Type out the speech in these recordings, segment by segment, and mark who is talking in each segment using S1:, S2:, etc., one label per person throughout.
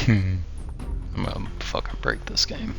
S1: I'm gonna fucking break this game.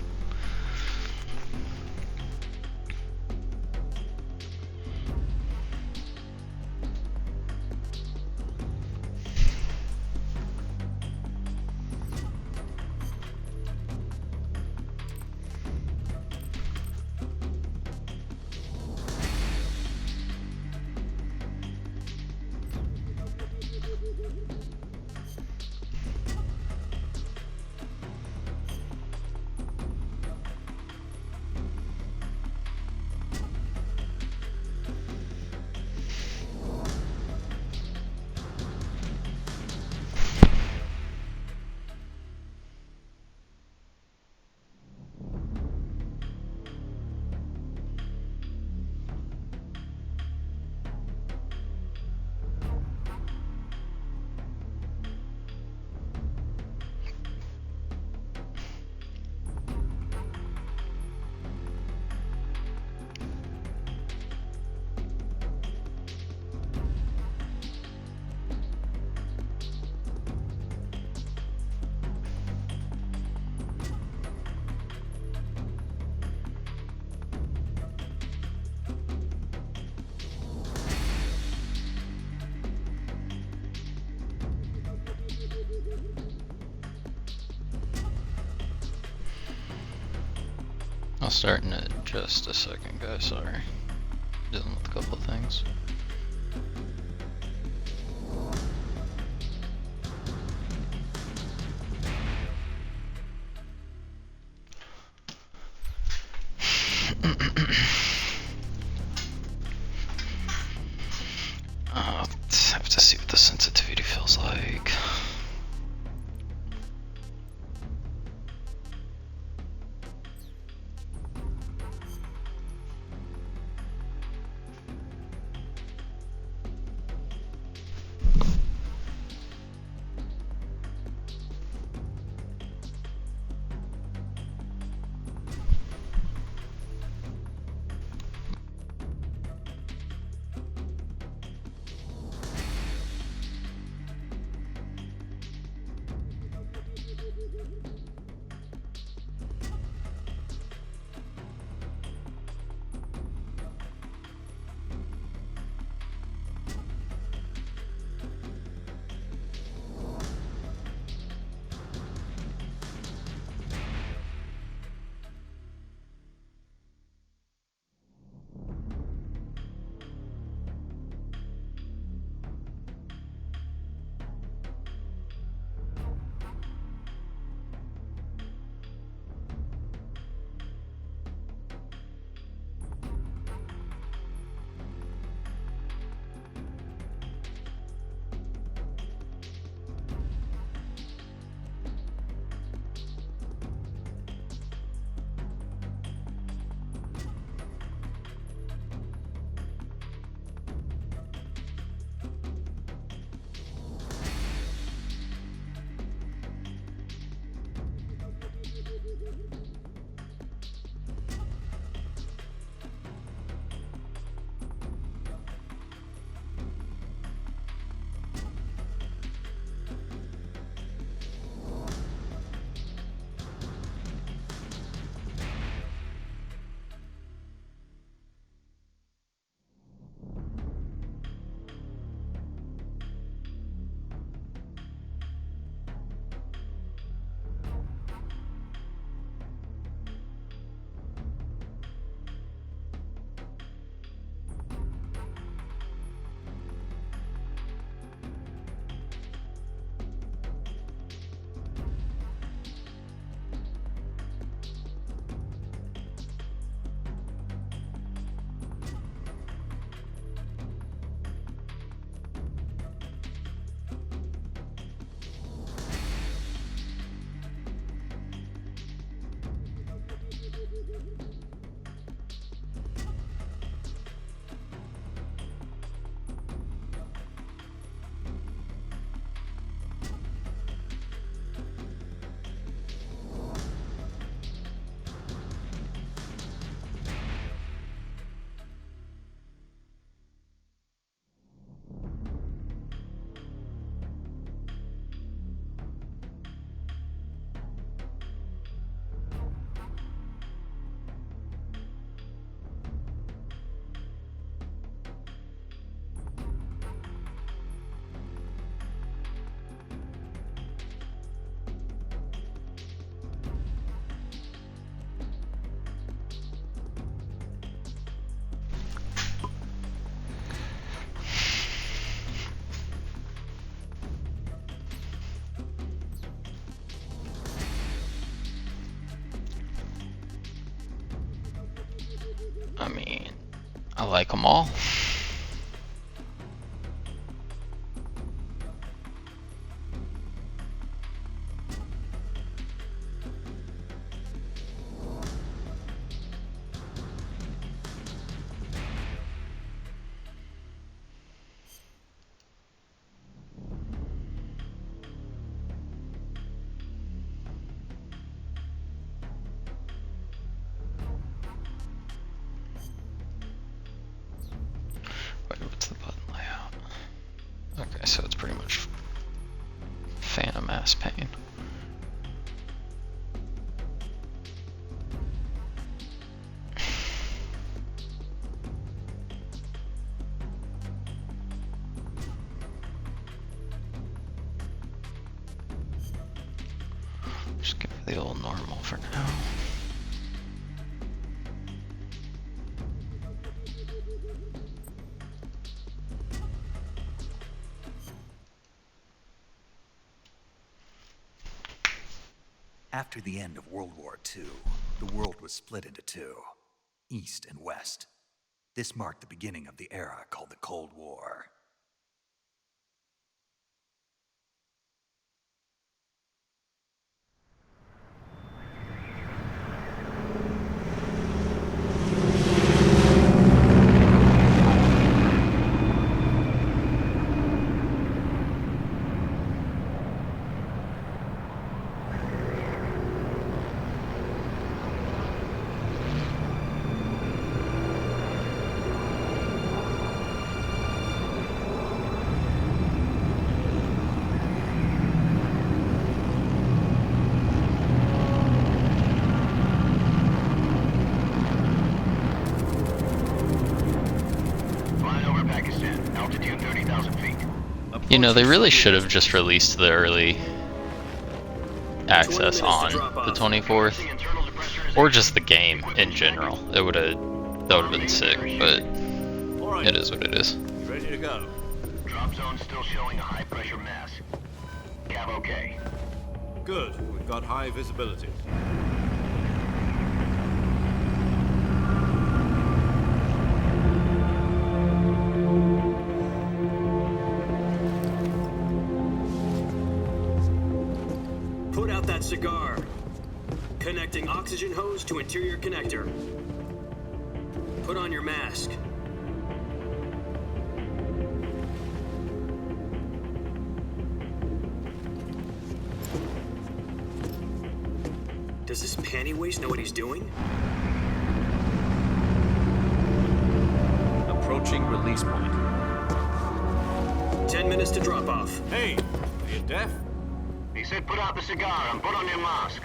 S1: I'll start in just a second, guys. Sorry. Dealing with a couple of things. I'll have to see what the sensitivity feels like. I mean, I like them all. Wait, what's the button layout? Okay, so it's pretty much Phantom Mass Pain. Just give it the old normal for now.
S2: After the end of World War II, the world was split into two, East and West. This marked the beginning of the era called the Cold War.
S1: You know, they really should have just released the early access on the 24th, or just the game in general. That would have been sick, but it is what it is.
S3: Ready to go.
S4: Drop zone still showing a high pressure mass. Cav okay.
S3: Good. We've got high visibility.
S5: Put out that cigar. Connecting oxygen hose to interior connector. Put on your mask. Does this panty waste know what he's doing?
S3: Approaching release point.
S5: 10 minutes to drop off.
S3: Hey, are you deaf?
S4: He said put out the cigar and put on your mask.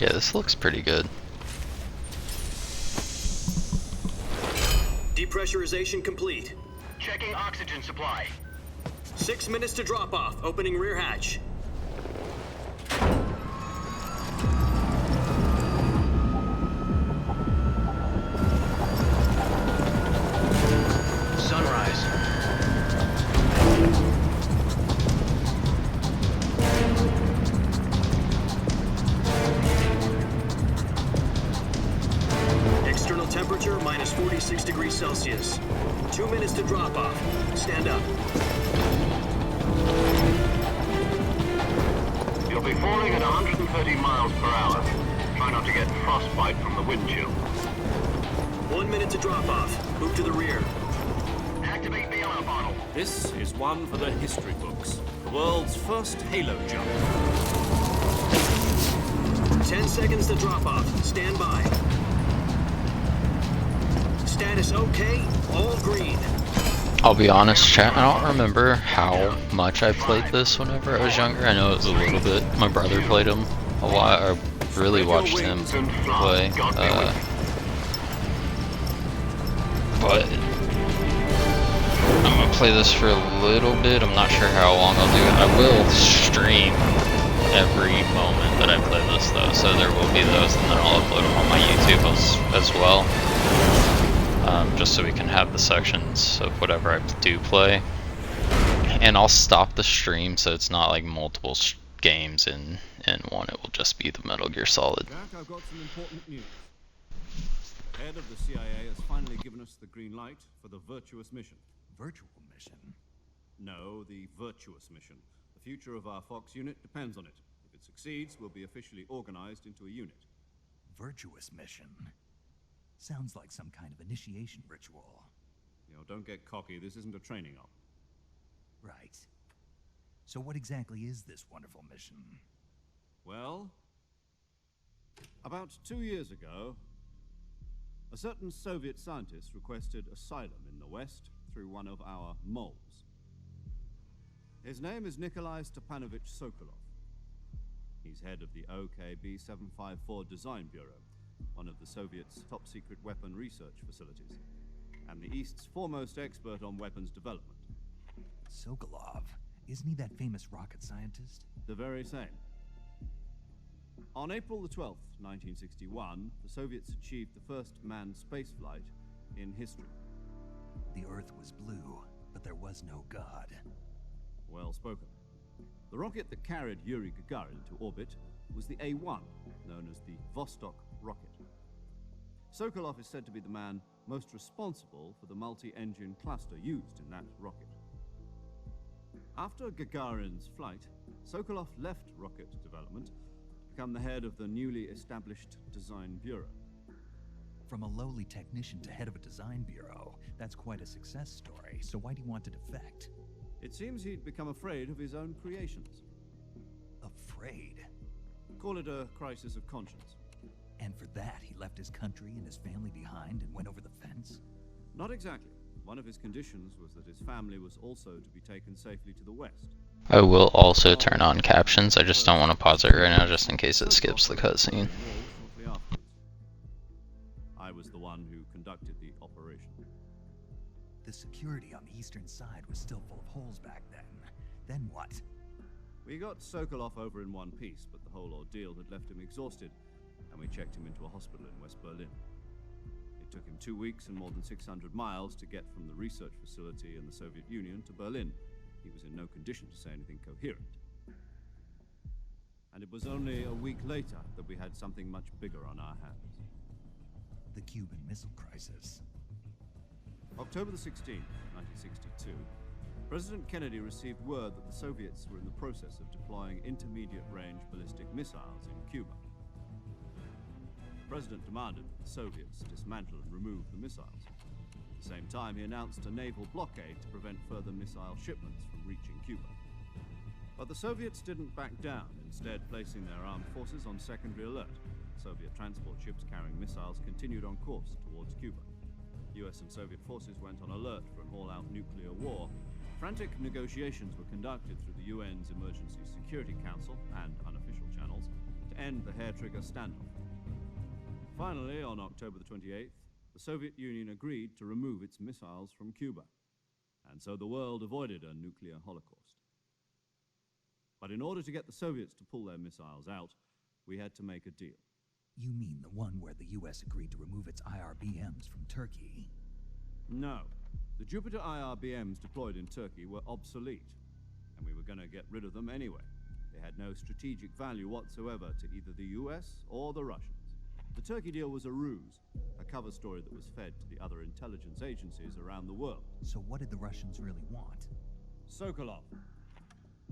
S1: Yeah, this looks pretty good.
S5: Depressurization complete.
S4: Checking oxygen supply.
S5: 6 minutes to drop off. Opening rear hatch.
S4: Sunrise.
S5: External temperature minus 46 degrees Celsius. 2 minutes to drop off. Stand up.
S4: You'll be falling at 130 miles per hour. Try not to get frostbite from the wind chill.
S5: 1 minute to drop off. Move to the rear.
S4: Activate the alarm bottle.
S3: This is one for the history books. The world's first halo jump.
S5: 10 seconds to drop off. Stand by. Status okay. All green.
S1: I'll be honest, chat, I don't remember how much I played this whenever I was younger. I know it was a little bit. My brother played him a lot. I really watched him play. But I'm gonna play this for a little bit. I'm not sure how long I'll do it. I will stream every moment that I play this though, so there will be those, and then I'll upload them on my YouTube as well. Just so we can have the sections of whatever I do play And I'll stop the stream so it's not like multiple games in one. It will just be the Metal Gear Solid.
S3: Jack, I've got some important news. The head of the CIA has finally given us the green light for the virtuous mission.
S2: Virtual mission?
S3: No, the virtuous mission. The future of our Fox unit depends on it. If it succeeds, we'll be officially organized into a unit.
S2: Virtuous mission? Sounds like some kind of initiation ritual.
S3: You know, don't get cocky. This isn't a training op.
S2: Right. So what exactly is this wonderful mission?
S3: Well, about 2 years ago, a certain Soviet scientist requested asylum in the West through one of our moles. His name is Nikolai Stepanovich Sokolov. He's head of the OKB-754 Design Bureau, one of the Soviets' top-secret weapon research facilities, and the East's foremost expert on weapons development.
S2: Sokolov? Isn't he that famous rocket scientist?
S3: The very same. On April the 12th, 1961, the Soviets achieved the first manned spaceflight in history.
S2: The Earth was blue, but there was no God.
S3: Well spoken. The rocket that carried Yuri Gagarin to orbit was the A-1, known as the Vostok rocket. Sokolov is said to be the man most responsible for the multi-engine cluster used in that rocket. After Gagarin's flight, Sokolov left rocket development to become the head of the newly established Design Bureau.
S2: From a lowly technician to head of a design bureau, that's quite a success story, so why do you want to defect?
S3: It seems he'd become afraid of his own creations.
S2: Afraid?
S3: Call it a crisis of conscience.
S2: And for that, he left his country and his family behind and went over the fence?
S3: Not exactly. One of his conditions was that his family was also to be taken safely to the West.
S1: I will also turn on captions. I just don't want to pause it right now just in case it skips the cutscene.
S3: I was the one who conducted the operation.
S2: The security on the eastern side was still full of holes back then. Then what?
S3: We got Sokolov over in one piece, but the whole ordeal had left him exhausted, and we checked him into a hospital in West Berlin. It took him 2 weeks and more than 600 miles to get from the research facility in the Soviet Union to Berlin. He was in no condition to say anything coherent. And it was only a week later that we had something much bigger on our hands.
S2: The Cuban Missile Crisis.
S3: October the 16th, 1962, President Kennedy received word that the Soviets were in the process of deploying intermediate-range ballistic missiles in Cuba. The President demanded that the Soviets dismantle and remove the missiles. At the same time, he announced a naval blockade to prevent further missile shipments from reaching Cuba. But the Soviets didn't back down, instead placing their armed forces on secondary alert. Soviet transport ships carrying missiles continued on course towards Cuba. US and Soviet forces went on alert for an all-out nuclear war. Frantic negotiations were conducted through the UN's Emergency Security Council and unofficial channels to end the hair-trigger standoff. Finally, on October the 28th, the Soviet Union agreed to remove its missiles from Cuba, and so the world avoided a nuclear holocaust. But in order to get the Soviets to pull their missiles out, we had to make a deal.
S2: You mean the one where the US agreed to remove its IRBMs from Turkey?
S3: No. The Jupiter IRBMs deployed in Turkey were obsolete, and we were going to get rid of them anyway. They had no strategic value whatsoever to either the US or the Russians. The Turkey deal was a ruse, a cover story that was fed to the other intelligence agencies around the world.
S2: So what did the Russians really want?
S3: Sokolov.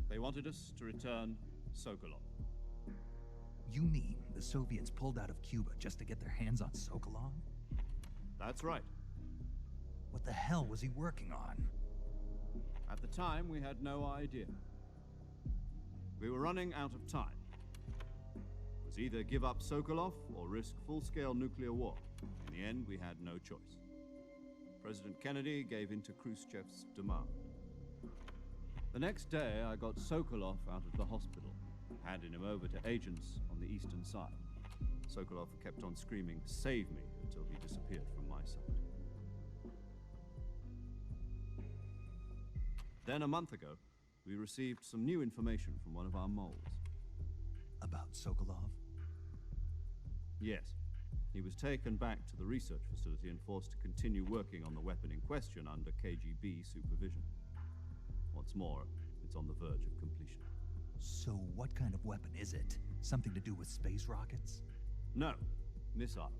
S3: They wanted us to return Sokolov.
S2: You mean the Soviets pulled out of Cuba just to get their hands on Sokolov?
S3: That's right.
S2: What the hell was he working on?
S3: At the time, we had no idea. We were running out of time. It was either give up Sokolov or risk full-scale nuclear war. In the end, we had no choice. President Kennedy gave in to Khrushchev's demand. The next day, I got Sokolov out of the hospital, handing him over to agents on the eastern side. Sokolov kept on screaming, "Save me," until he disappeared from my sight. Then a month ago, we received some new information from one of our moles.
S2: About Sokolov?
S3: Yes. He was taken back to the research facility and forced to continue working on the weapon in question under KGB supervision. What's more, it's on the verge of completion.
S2: So what kind of weapon is it? Something to do with space rockets?
S3: No, missiles.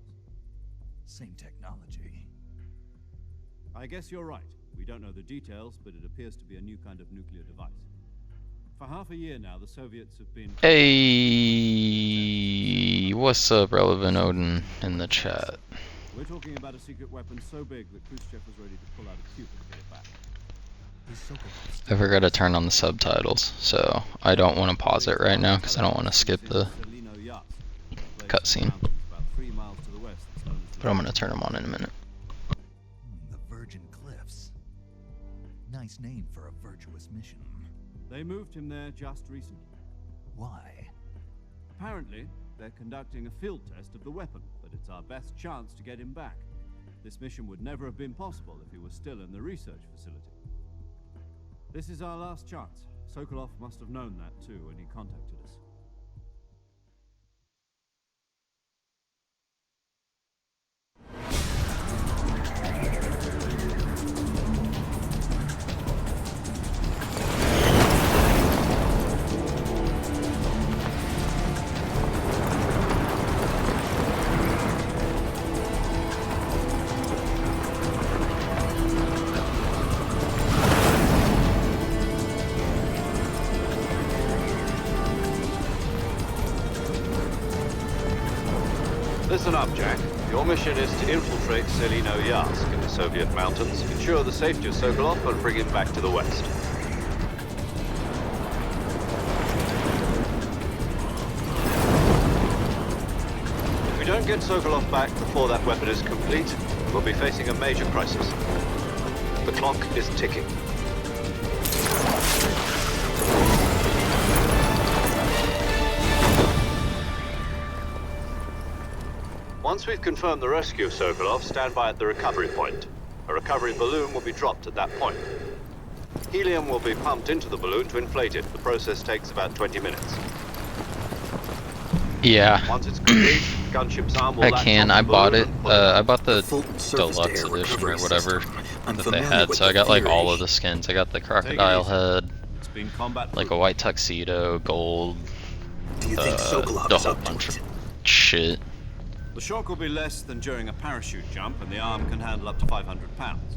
S2: Same technology.
S3: I guess you're right. We don't know the details, but it appears to be a new kind of nuclear device. For half a year now, the Soviets have been...
S1: Hey, what's up, Relevant Odin in the chat?
S3: We're talking about a secret weapon so big that Khrushchev was ready to pull out of Cuba to get it back.
S1: I forgot to turn on the subtitles, so I don't want to pause it right now because I don't want to skip the cutscene. But I'm going to turn them on in a minute.
S2: The Virgin Cliffs. Nice name for a virtuous mission.
S3: They moved him there just recently.
S2: Why?
S3: Apparently, they're conducting a field test of the weapon, but it's our best chance to get him back. This mission would never have been possible if he was still in the research facility. This is our last chance. Sokolov must have known that too when he contacted us.
S4: Listen up, Jack. Your mission is to infiltrate Selino-Yarsk in the Soviet mountains, ensure the safety of Sokolov, and bring him back to the West. If we don't get Sokolov back before that weapon is complete, we'll be facing a major crisis. The clock is ticking. Once we've confirmed the rescue of Sokolov, stand by at the recovery point. A recovery balloon will be dropped at that point. Helium will be pumped into the balloon to inflate it. The process takes about 20 minutes.
S1: Yeah.
S4: Once it's complete, gunship's arm will
S1: I
S4: latch
S1: can.
S4: onto
S1: I
S4: the
S1: bought
S4: balloon
S1: it.
S4: and pull it.
S1: I bought the
S6: Fulton surface to
S1: deluxe
S6: air
S1: edition or
S6: recovery
S1: whatever
S6: system. I'm
S1: that they
S6: familiar
S1: had.
S6: with
S1: So
S6: the
S1: I got like all
S6: theory.
S1: of the skins. I got the
S3: Take it
S1: crocodile
S3: easy.
S1: head,
S3: It's been combat
S1: like a
S3: proof.
S1: white tuxedo, gold,
S6: Do you think Sokolov
S1: a
S6: is
S1: whole
S6: up to
S1: bunch
S6: it?
S1: of shit.
S3: The shock will be less than during a parachute jump, and the arm can handle up to 500 pounds.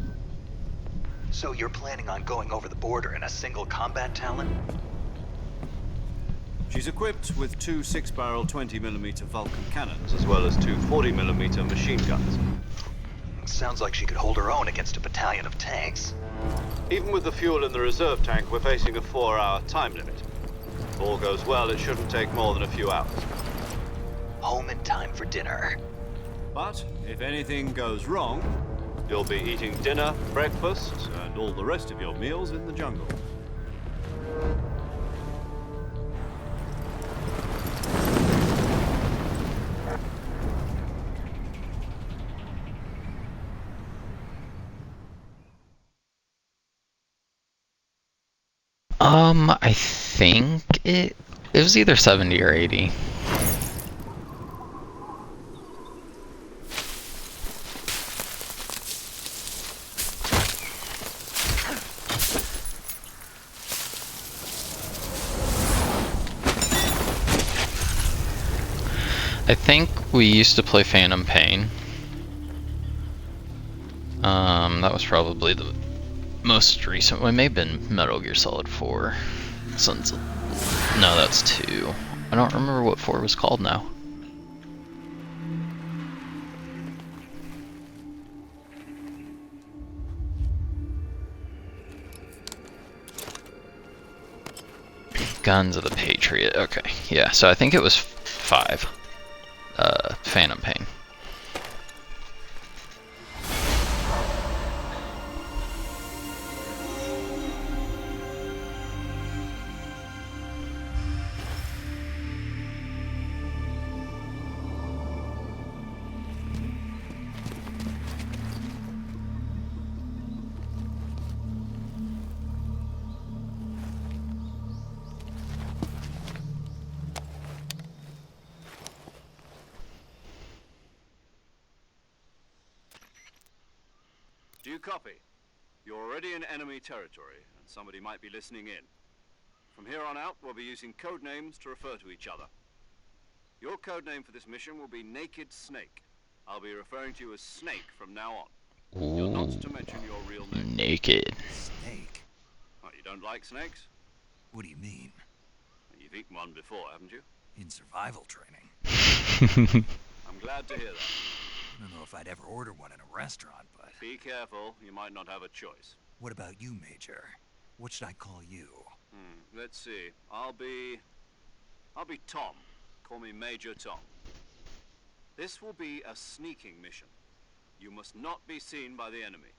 S2: So you're planning on going over the border in a single combat Talon?
S3: She's equipped with two 6-barrel 20mm Vulcan cannons, as well as two 40mm machine guns.
S2: Sounds like she could hold her own against a battalion of tanks.
S4: Even with the fuel in the reserve tank, we're facing a 4-hour time limit. If all goes well, it shouldn't take more than a few hours.
S2: Home in time for dinner.
S3: But if anything goes wrong, you'll be eating dinner, breakfast, and all the rest of your meals in the jungle.
S1: I think it was either 70 or 80. I think we used to play Phantom Pain. That was probably the most recent one. It may have been Metal Gear Solid 4. No, that's 2. I don't remember what 4 was called now. Guns of the Patriot. Okay, yeah, so I think it was 5. Phantom Pain.
S3: Do you copy? You're already in enemy territory, and somebody might be listening in. From here on out, we'll be using code names to refer to each other. Your code name for this mission will be Naked Snake. I'll be referring to you as Snake from now on. You're not to mention your real name.
S1: Naked.
S2: Snake?
S3: Oh, you don't like snakes?
S2: What do you mean?
S3: You've eaten one before, haven't you?
S2: In survival training?
S3: I'm glad to hear that.
S2: I don't know if I'd ever order one in a restaurant, but...
S3: Be careful, you might not have a choice.
S2: What about you, Major? What should I call you?
S3: Let's see. I'll be Tom. Call me Major Tom. This will be a sneaking mission. You must not be seen by the enemy.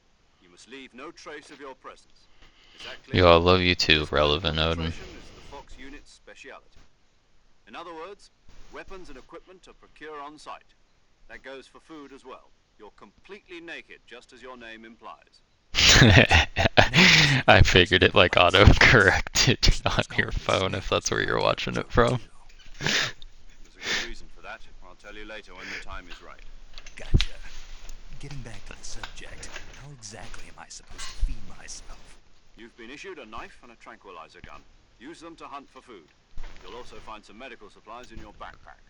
S3: You must leave no trace of your presence. Is that clear?
S1: Yo, I love you too,
S3: This
S1: Relevant
S3: kind of
S1: Odin.
S3: infiltration is the Fox unit's speciality. In other words, weapons and equipment are procured on site. That goes for food as well. You're completely naked, just as your name implies.
S1: I figured it like auto-corrected on your phone if that's where you're watching it from.
S3: There's a good reason for that. I'll tell you later when the time is right.
S2: Gotcha. Getting back to the subject, how exactly am I supposed to feed myself?
S3: You've been issued a knife and a tranquilizer gun. Use them to hunt for food. You'll also find some medical supplies in your backpack.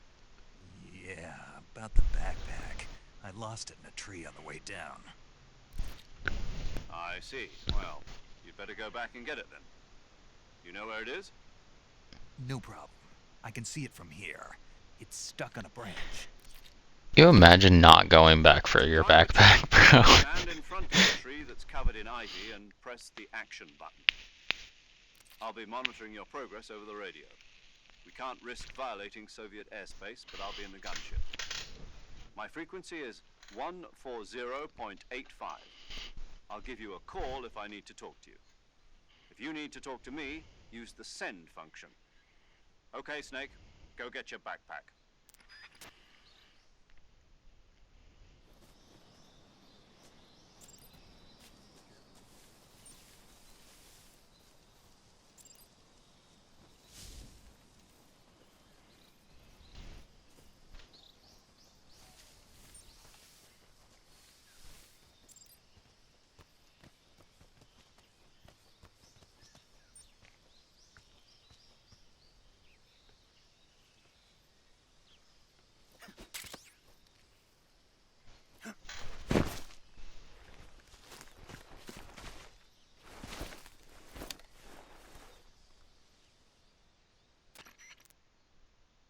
S2: Yeah, about the backpack. I lost it in a tree on the way down.
S3: I see. Well, you'd better go back and get it then. You know where it is?
S2: No problem. I can see it from here. It's stuck on a branch.
S1: You imagine not going back for your backpack, bro.
S3: Stand in front of the tree that's covered in ivy and press the action button. I'll be monitoring your progress over the radio. We can't risk violating Soviet airspace, but I'll be in the gunship. My frequency is 140.85. I'll give you a call if I need to talk to you. If you need to talk to me, use the send function. Okay, Snake, go get your backpack.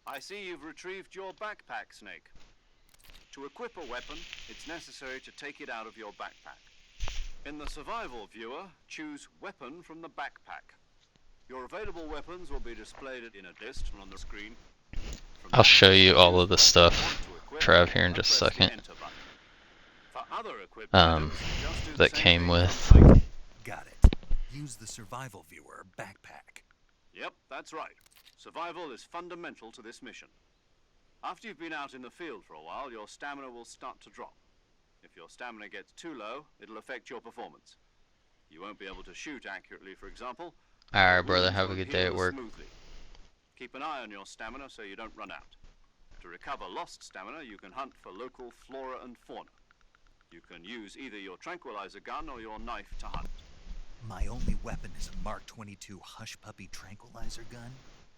S3: I see you've retrieved your backpack, Snake. To equip a weapon, it's necessary to take it out of your backpack. In the survival viewer, choose Weapon from the backpack. Your available weapons will be displayed in a list on the screen.
S1: I'll show you all of the stuff, Trav, here in just a second. That came with.
S2: Got it. Use the survival viewer backpack.
S3: Yep, that's right. Survival is fundamental to this mission. After you've been out in the field for a while, your stamina will start to drop. If your stamina gets too low, it'll affect your performance. You won't be able to shoot accurately, for example.
S1: Alright, brother, have a good day at work.
S3: Smoothly. Keep an eye on your stamina so you don't run out. To recover lost stamina, you can hunt for local flora and fauna. You can use either your tranquilizer gun or your knife to hunt.
S2: My only weapon is a Mark 22 Hush Puppy tranquilizer gun?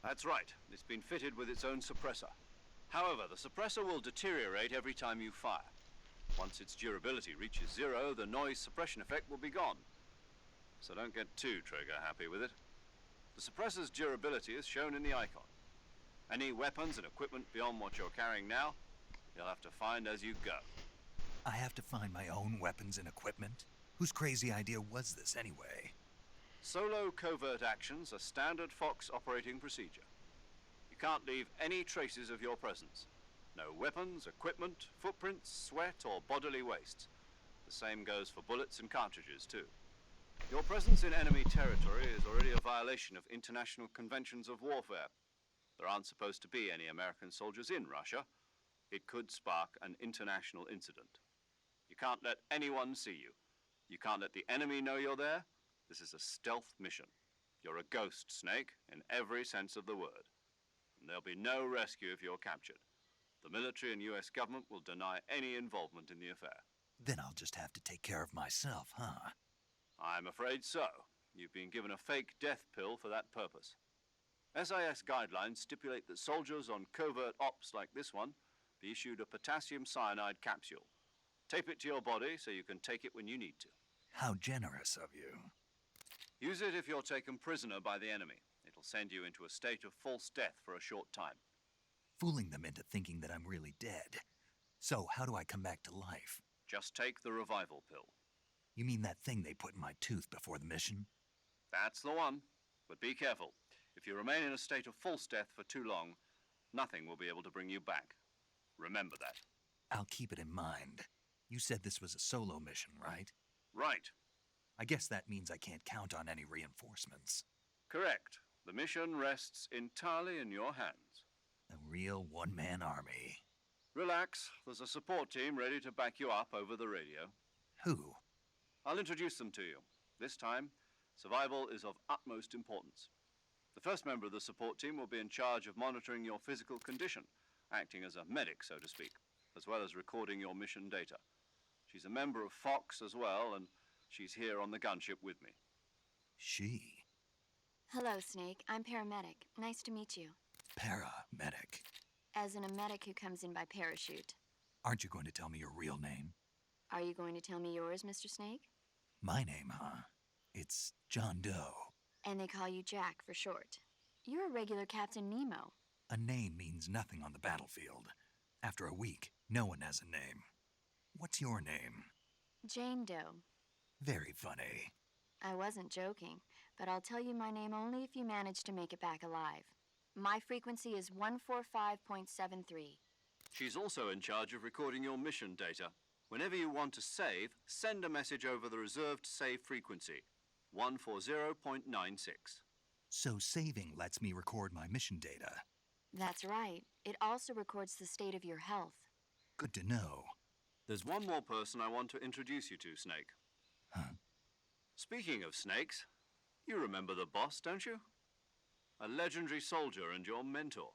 S3: That's right. It's been fitted with its own suppressor. However, the suppressor will deteriorate every time you fire. Once its durability reaches 0, the noise suppression effect will be gone. So don't get too trigger happy with it. The suppressor's durability is shown in the icon. Any weapons and equipment beyond what you're carrying now, you'll have to find as you go.
S2: I have to find my own weapons and equipment? Whose crazy idea was this anyway?
S3: Solo covert actions are standard Fox operating procedure. You can't leave any traces of your presence. No weapons, equipment, footprints, sweat, or bodily wastes. The same goes for bullets and cartridges, too. Your presence in enemy territory is already a violation of international conventions of warfare. There aren't supposed to be any American soldiers in Russia. It could spark an international incident. You can't let anyone see you. You can't let the enemy know you're there. This is a stealth mission. You're a ghost, Snake, in every sense of the word. And there'll be no rescue if you're captured. The military and US government will deny any involvement in the affair.
S2: Then I'll just have to take care of myself, huh?
S3: I'm afraid so. You've been given a fake death pill for that purpose. SIS guidelines stipulate that soldiers on covert ops like this one be issued a potassium cyanide capsule. Tape it to your body so you can take it when you need to.
S2: How generous of you.
S3: Use it if you're taken prisoner by the enemy. It'll send you into a state of false death for a short time.
S2: Fooling them into thinking that I'm really dead. So, how do I come back to life?
S3: Just take the revival pill.
S2: You mean that thing they put in my tooth before the mission?
S3: That's the one. But be careful. If you remain in a state of false death for too long, nothing will be able to bring you back. Remember that.
S2: I'll keep it in mind. You said this was a solo mission, right?
S3: Right.
S2: I guess that means I can't count on any reinforcements.
S3: Correct. The mission rests entirely in your hands.
S2: A real one-man army.
S3: Relax. There's a support team ready to back you up over the radio.
S2: Who?
S3: I'll introduce them to you. This time, survival is of utmost importance. The first member of the support team will be in charge of monitoring your physical condition, acting as a medic, so to speak, as well as recording your mission data. She's a member of Fox as well, and she's here on the gunship with me.
S2: She?
S7: Hello, Snake. I'm paramedic. Nice to meet you.
S2: Paramedic.
S7: As in a medic who comes in by parachute.
S2: Aren't you going to tell me your real name?
S7: Are you going to tell me yours, Mr. Snake?
S2: My name, huh? It's John Doe.
S7: And they call you Jack for short. You're a regular Captain Nemo.
S2: A name means nothing on the battlefield. After a week, no one has a name. What's your name?
S7: Jane Doe.
S2: Very funny.
S7: I wasn't joking, but I'll tell you my name only if you manage to make it back alive. My frequency is 145.73.
S3: She's also in charge of recording your mission data. Whenever you want to save, send a message over the reserved save frequency, 140.96.
S2: So saving lets me record my mission data.
S7: That's right. It also records the state of your health.
S2: Good to know.
S3: There's one more person I want to introduce you to, Snake.
S2: Huh?
S3: Speaking of snakes, you remember the boss, don't you? A legendary soldier and your mentor.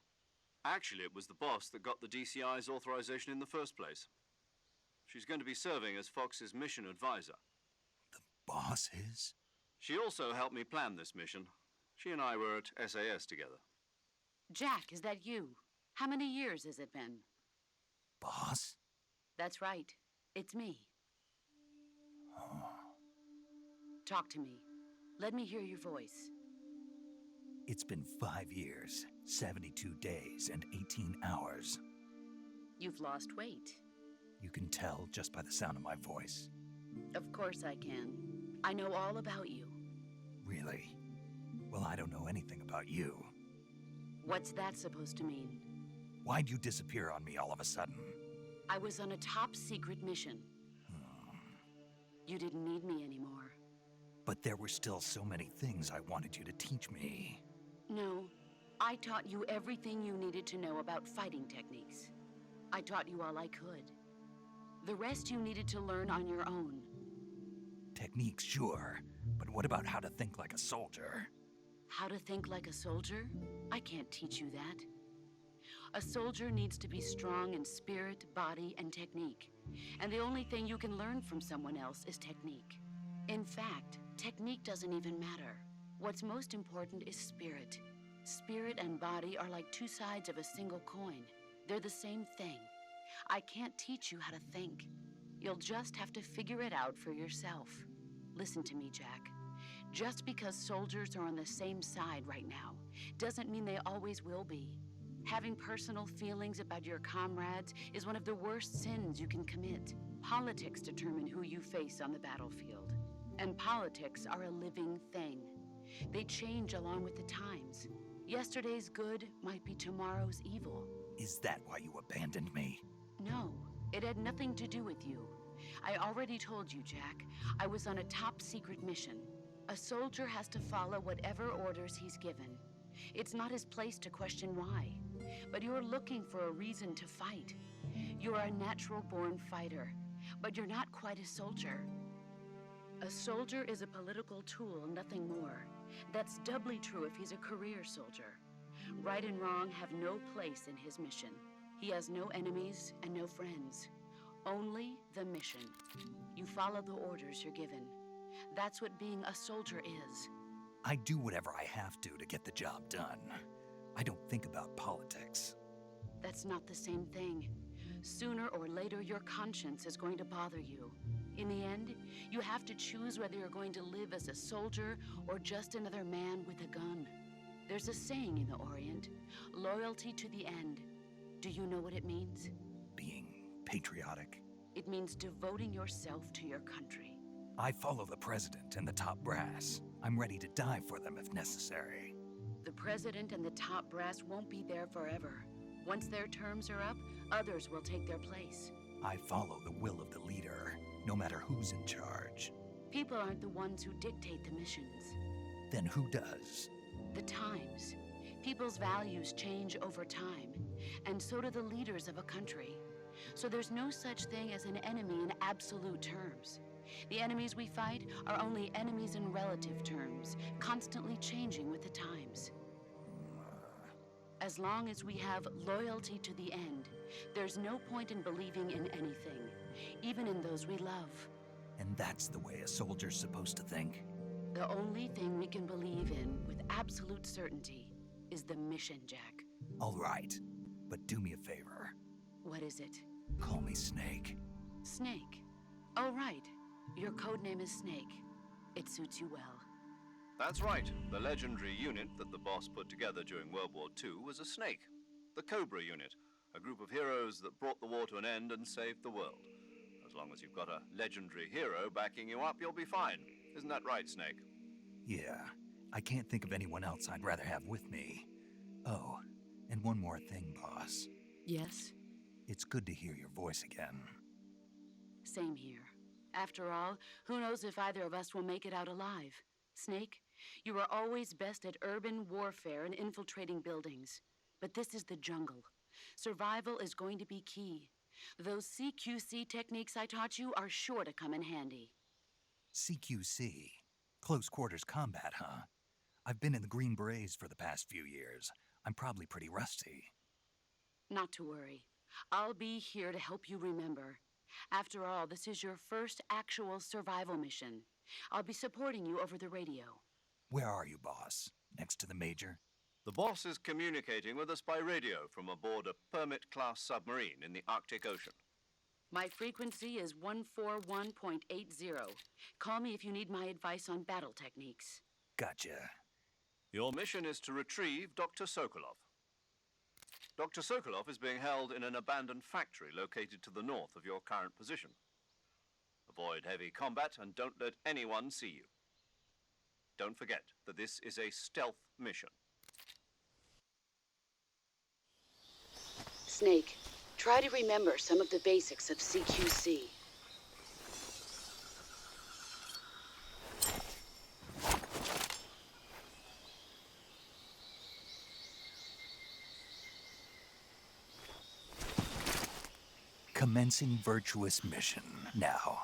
S3: Actually, it was the boss that got the DCI's authorization in the first place. She's going to be serving as Fox's mission advisor.
S2: The boss is?
S3: She also helped me plan this mission. She and I were at SAS together.
S8: Jack, is that you? How many years has it been?
S2: Boss?
S8: That's right. It's me. Talk to me. Let me hear your voice.
S2: It's been 5 years, 72 days, and 18 hours.
S8: You've lost weight.
S2: You can tell just by the sound of my voice.
S8: Of course I can. I know all about you.
S2: Really? Well, I don't know anything about you.
S8: What's that supposed to mean?
S2: Why'd you disappear on me all of a sudden?
S8: I was on a top-secret mission. You didn't need me anymore.
S2: But there were still so many things I wanted you to teach me.
S8: No, I taught you everything you needed to know about fighting techniques. I taught you all I could. The rest you needed to learn on your own.
S2: Techniques, sure. But what about how to think like a soldier?
S8: How to think like a soldier? I can't teach you that. A soldier needs to be strong in spirit, body, and technique. And the only thing you can learn from someone else is technique. In fact, technique doesn't even matter. What's most important is spirit. Spirit and body are like two sides of a single coin. They're the same thing. I can't teach you how to think. You'll just have to figure it out for yourself. Listen to me, Jack. Just because soldiers are on the same side right now doesn't mean they always will be. Having personal feelings about your comrades is one of the worst sins you can commit. Politics determine who you face on the battlefield. And politics are a living thing. They change along with the times. Yesterday's good might be tomorrow's evil.
S2: Is that why you abandoned me?
S8: No, it had nothing to do with you. I already told you, Jack. I was on a top-secret mission. A soldier has to follow whatever orders he's given. It's not his place to question why. But you're looking for a reason to fight. You're a natural-born fighter, but you're not quite a soldier. A soldier is a political tool, nothing more. That's doubly true if he's a career soldier. Right and wrong have no place in his mission. He has no enemies and no friends. Only the mission. You follow the orders you're given. That's what being a soldier is.
S2: I do whatever I have to get the job done. I don't think about politics.
S8: That's not the same thing. Sooner or later, your conscience is going to bother you. In the end, you have to choose whether you're going to live as a soldier or just another man with a gun. There's a saying in the Orient, loyalty to the end. Do you know what it means?
S2: Being patriotic.
S8: It means devoting yourself to your country.
S2: I follow the president and the top brass. I'm ready to die for them if necessary.
S8: The president and the top brass won't be there forever. Once their terms are up, others will take their place.
S2: I follow the will of the leader, no matter who's in charge.
S8: People aren't the ones who dictate the missions.
S2: Then who does?
S8: The times. People's values change over time, and so do the leaders of a country. So there's no such thing as an enemy in absolute terms. The enemies we fight are only enemies in relative terms, constantly changing with the times. As long as we have loyalty to the end, there's no point in believing in anything, even in those we love.
S2: And that's the way a soldier's supposed to think?
S8: The only thing we can believe in with absolute certainty is the mission, Jack.
S2: All right, but do me a favor.
S8: What is it?
S2: Call me Snake.
S8: Snake. Oh, right. Your codename is Snake. It suits you well.
S3: That's right. The legendary unit that the boss put together during World War II was a snake. The Cobra unit, a group of heroes that brought the war to an end and saved the world. As long as you've got a legendary hero backing you up, you'll be fine. Isn't that right, Snake?
S2: Yeah, I can't think of anyone else I'd rather have with me. Oh, and one more thing, boss.
S8: Yes?
S2: It's good to hear your voice again.
S8: Same here. After all, who knows if either of us will make it out alive? Snake, you are always best at urban warfare and infiltrating buildings. But this is the jungle. Survival is going to be key. Those CQC techniques I taught you are sure to come in handy.
S2: CQC? Close quarters combat, huh? I've been in the Green Berets for the past few years. I'm probably pretty rusty.
S8: Not to worry. I'll be here to help you remember. After all, this is your first actual survival mission. I'll be supporting you over the radio.
S2: Where are you, boss? Next to the Major?
S3: The boss is communicating with us by radio from aboard a Permit-class submarine in the Arctic Ocean.
S8: My frequency is 141.80. Call me if you need my advice on battle techniques.
S2: Gotcha.
S3: Your mission is to retrieve Dr. Sokolov. Dr. Sokolov is being held in an abandoned factory located to the north of your current position. Avoid heavy combat and don't let anyone see you. Don't forget that this is a stealth mission.
S8: Snake, try to remember some of the basics of CQC.
S2: Commencing virtuous mission now.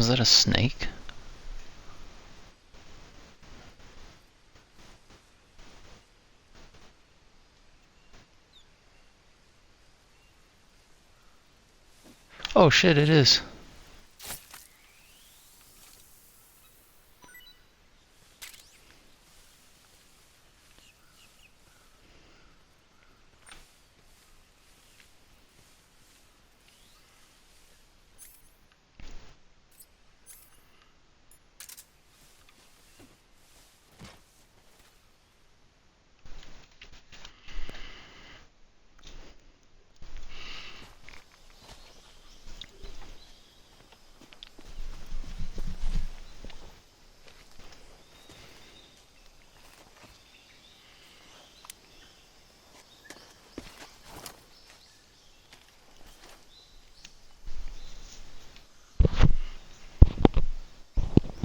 S1: Was that a snake? Oh shit, it is.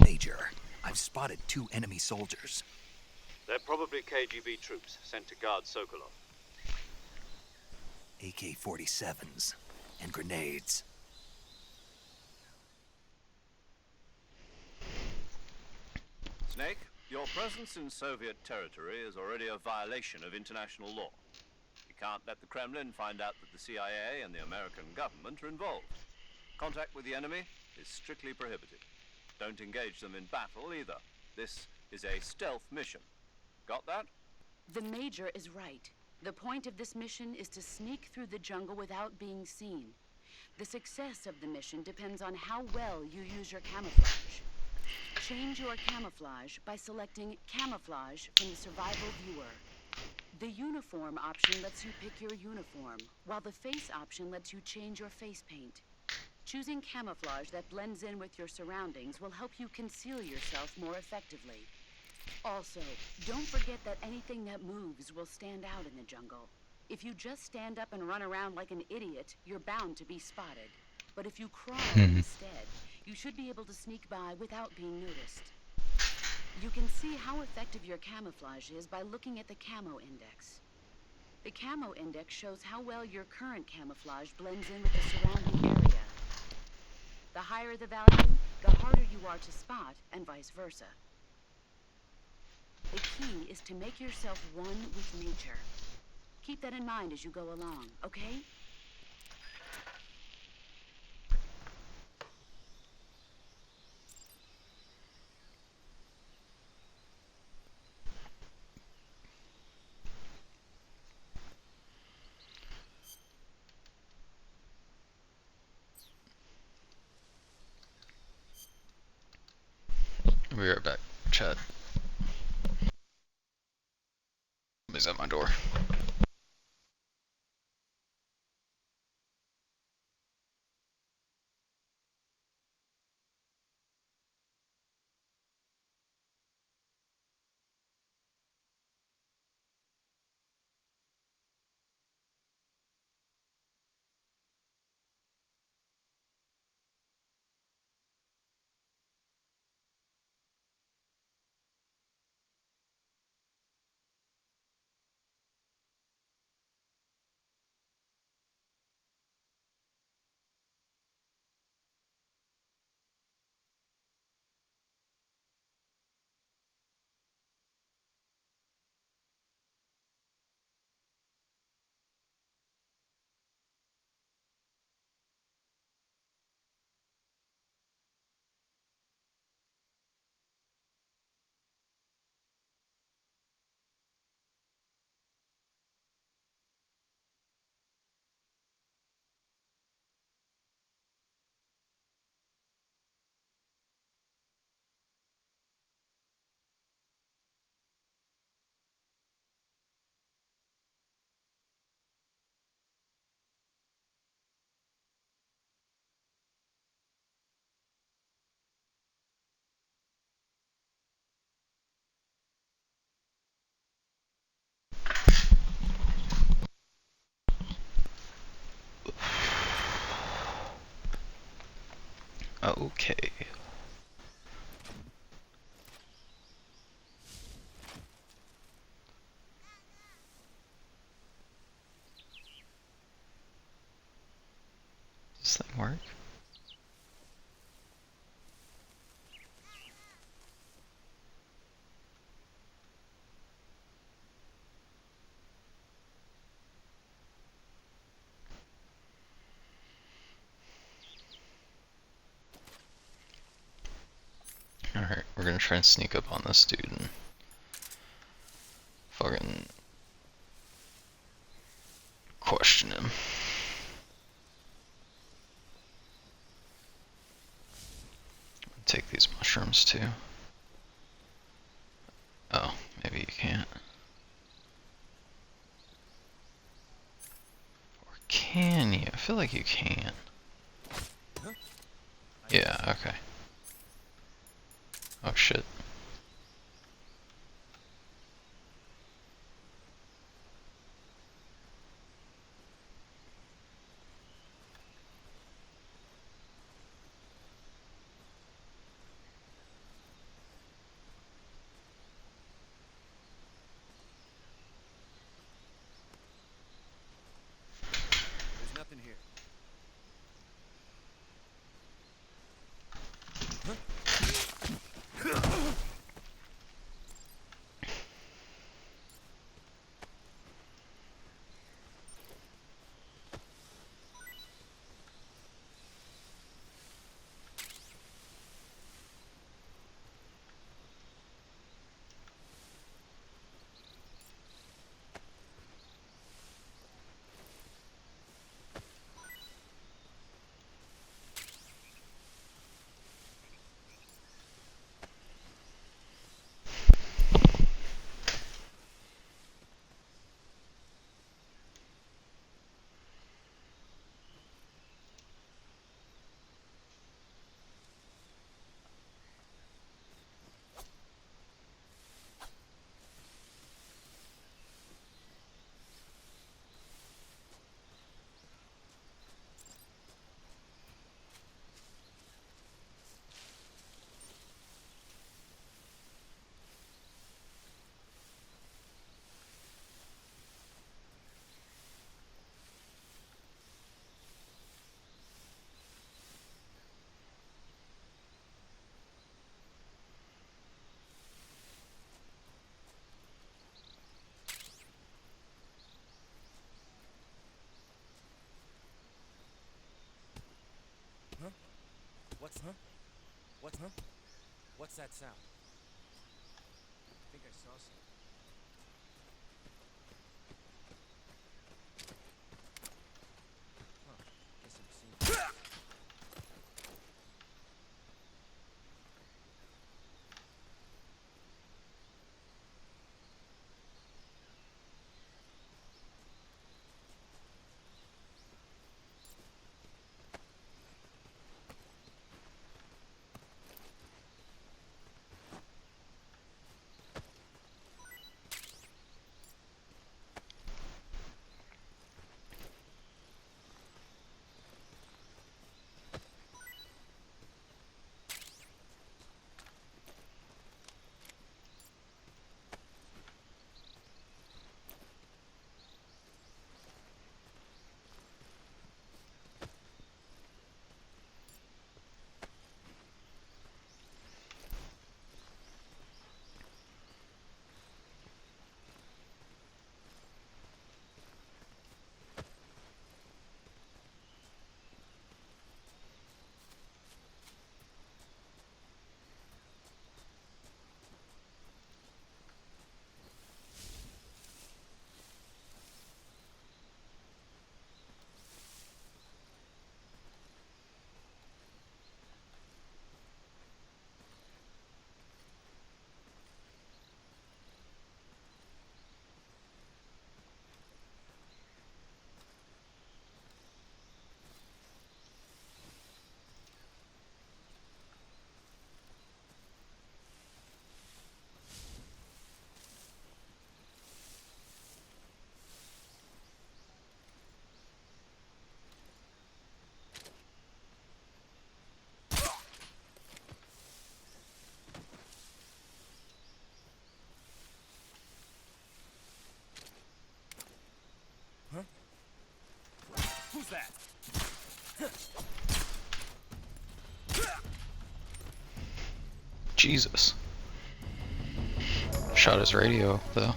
S2: Major, I've spotted 2 enemy soldiers.
S4: They're probably KGB troops sent to guard Sokolov.
S2: AK-47s and grenades.
S3: Snake, your presence in Soviet territory is already a violation of international law. You can't let the Kremlin find out that the CIA and the American government are involved. Contact with the enemy is strictly prohibited. Don't engage them in battle either. This is a stealth mission. Got that?
S8: The Major is right. The point of this mission is to sneak through the jungle without being seen. The success of the mission depends on how well you use your camouflage. Change your camouflage by selecting Camouflage from the Survival Viewer. The Uniform option lets you pick your uniform, while the Face option lets you change your face paint. Choosing camouflage that blends in with your surroundings will help you conceal yourself more effectively. Also, don't forget that anything that moves will stand out in the jungle. If you just stand up and run around like an idiot, you're bound to be spotted. But if you crawl instead, you should be able to sneak by without being noticed. You can see how effective your camouflage is by looking at the Camo Index. The Camo Index shows how well your current camouflage blends in with the surrounding area. The higher the value, the harder you are to spot, and vice versa. The key is to make yourself one with nature. Keep that in mind as you go along, okay?
S1: I'll be right back, chat. Somebody's at my door. Okay. Does this thing work? Alright, we're gonna try and sneak up on this dude and fucking question him. Take these mushrooms too. Oh, maybe you can't. Or can you? I feel like you can. Yeah, okay. Oh shit.
S3: There's nothing here.
S9: What's that sound? I think I saw something. Huh. Guess I'm seeing. Who's that?
S1: Jesus. Shot his radio, though.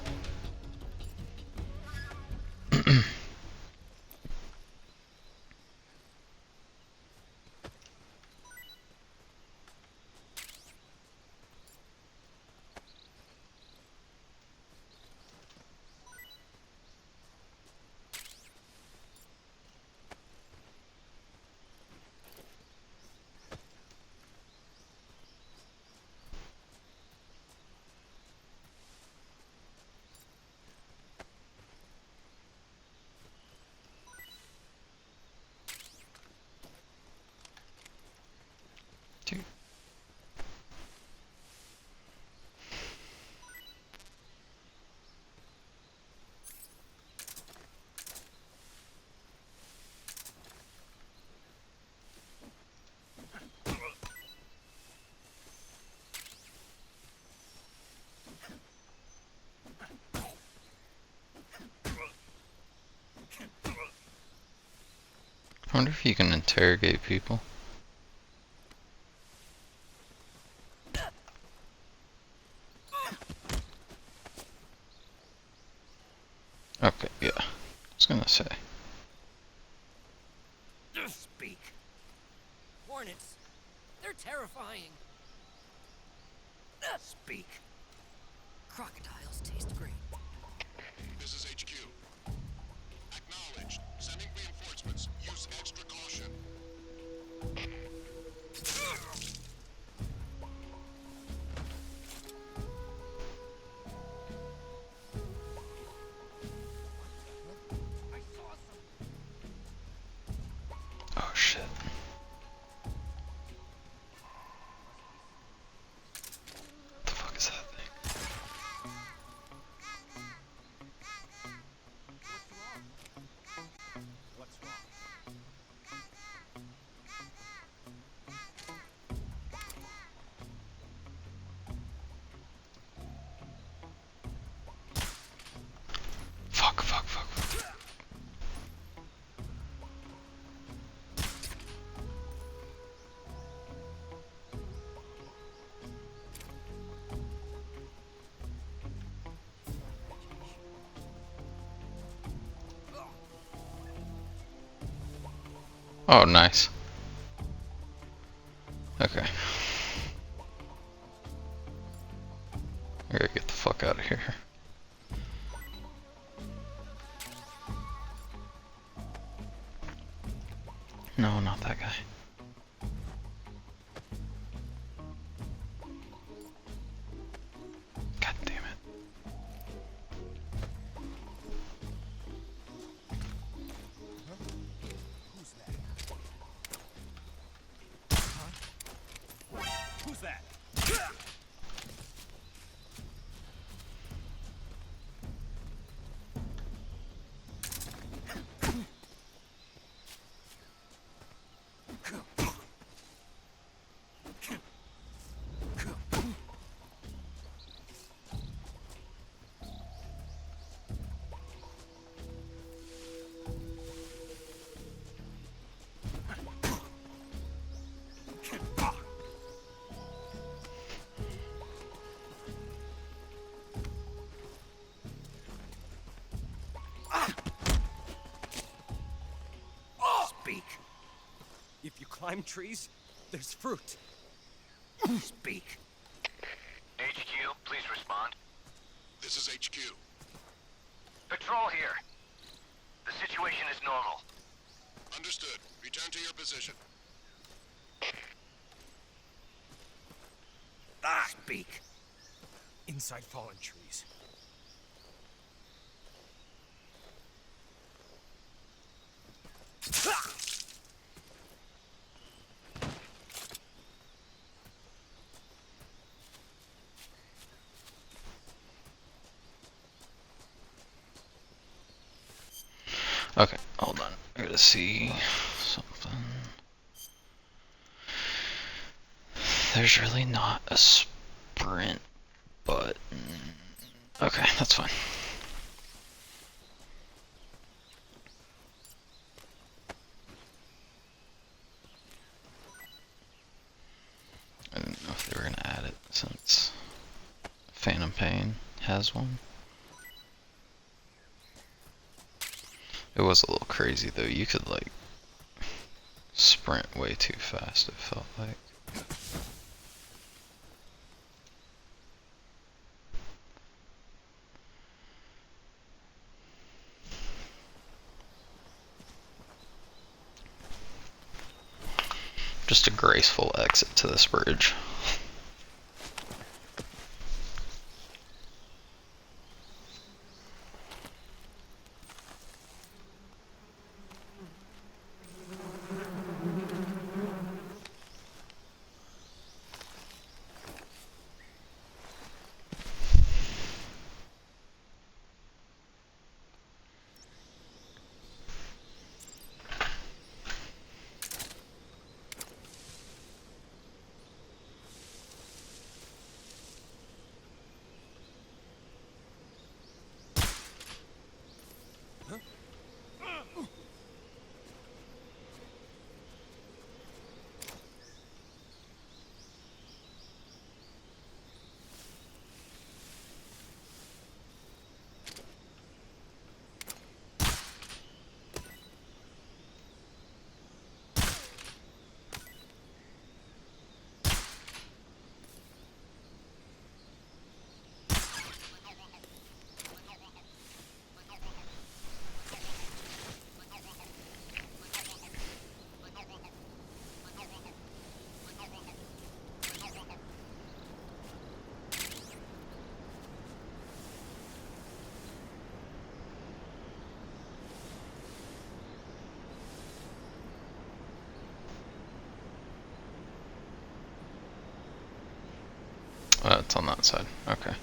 S1: wonder if you can interrogate people. Okay, yeah. I was gonna say.
S6: Speak. Hornets. They're terrifying. Speak. Crocodiles taste great.
S10: This is HQ. Acknowledged. Sending reinforcements. Use extra caution.
S1: Oh shit. What the fuck is that thing?
S9: What's wrong?
S1: Fuck, fuck, fuck, fuck. Oh, nice. Okay. I gotta get the fuck out of here. No, not that guy. God damn it.
S9: Who's that? Huh? Who's that?
S6: Speak.
S9: If you climb trees, there's fruit.
S6: Speak.
S11: HQ, please respond.
S10: This is HQ.
S11: Patrol here. The situation is normal.
S10: Understood. Return to your position.
S6: Speak.
S9: Inside fallen trees.
S1: Okay, hold on. I gotta see something. There's really not a sprint button. Okay, that's fine. I didn't know if they were gonna add it since Phantom Pain has one. It was a little crazy though. You could like sprint way too fast, it felt like. Just a graceful exit to this bridge. Oh, it's on that side. Okay. I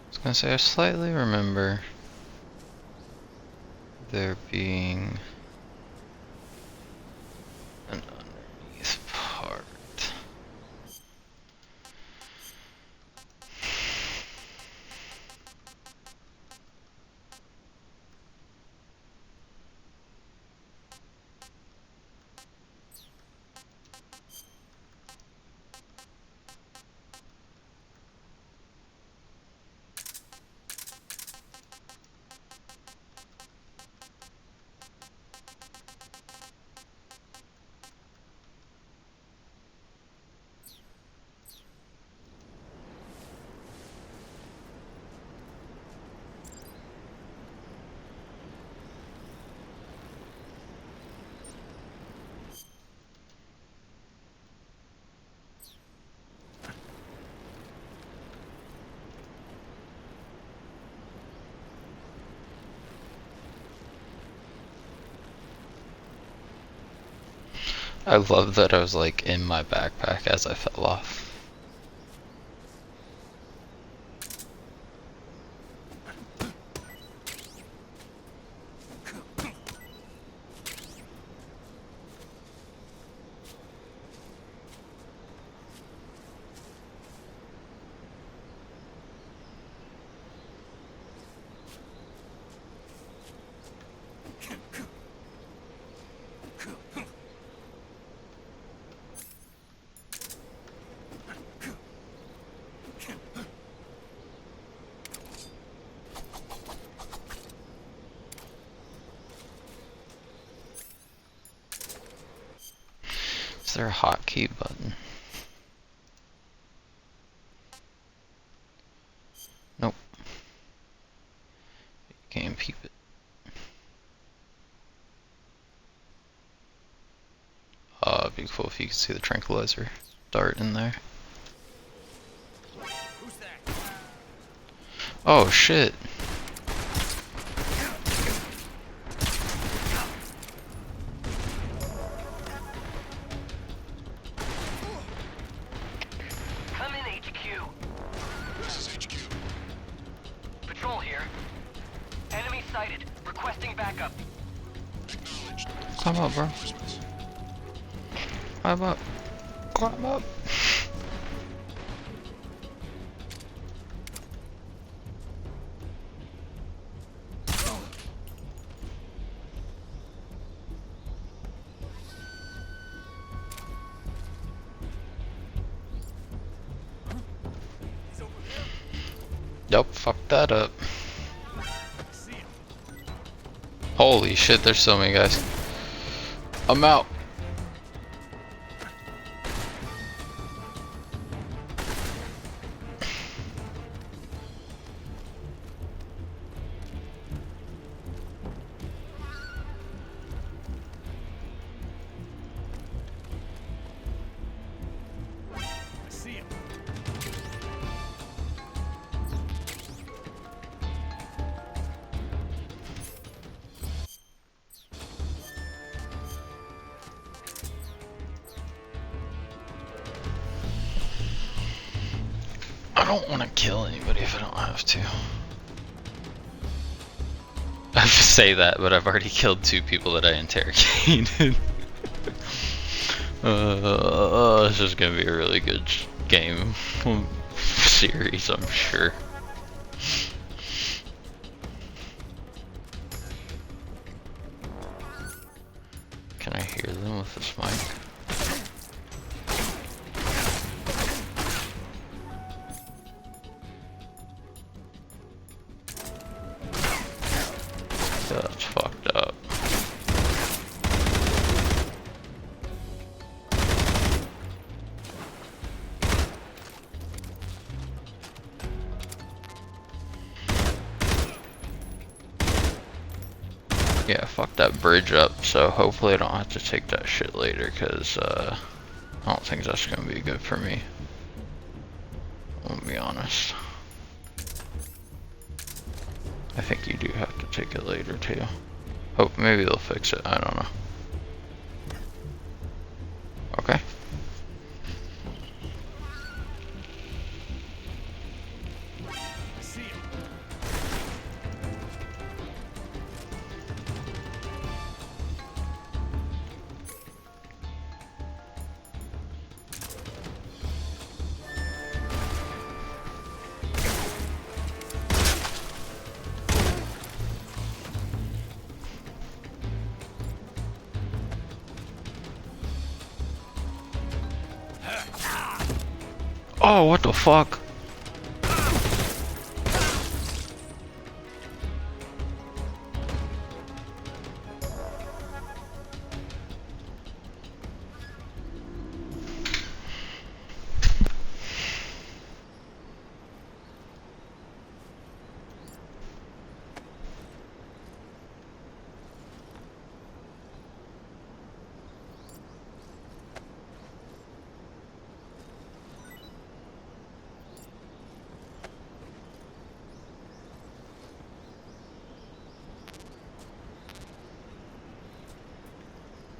S1: was gonna say, I slightly remember there being an underneath part. I love that I was like in my backpack as I fell off. Is there a hotkey button? Nope. You can't peep it. It'd be cool if you could see the tranquilizer dart in there.
S6: Who's that?
S1: Oh shit.
S11: Come in, HQ.
S10: This is HQ.
S11: Patrol here. Enemy sighted. Requesting backup.
S10: Acknowledged.
S1: Climb up, bro.
S10: Reinforcements.
S1: Climb up. Climb up. Yup, fuck that up. Holy shit, there's so many guys. I'm out. I don't want to kill anybody if I don't have to. I have to say that, but I've already killed 2 people that I interrogated. This is gonna be a really good game series, I'm sure. Can I hear them with this mic? That's fucked up. Yeah, fuck that bridge up, so hopefully I don't have to take that shit later, cause I don't think that's gonna be good for me. I'll be honest. I think you do have to take it later too. Hope maybe they'll fix it, I don't know. Okay. Oh, what the fuck?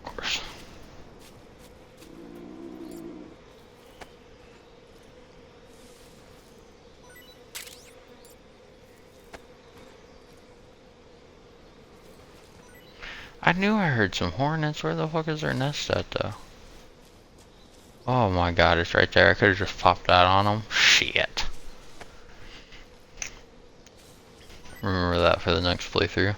S1: Of course. I knew I heard some hornets. Where the fuck is their nest at, though? Oh my god, it's right there. I could have just popped out on them. Shit. Remember that for the next playthrough.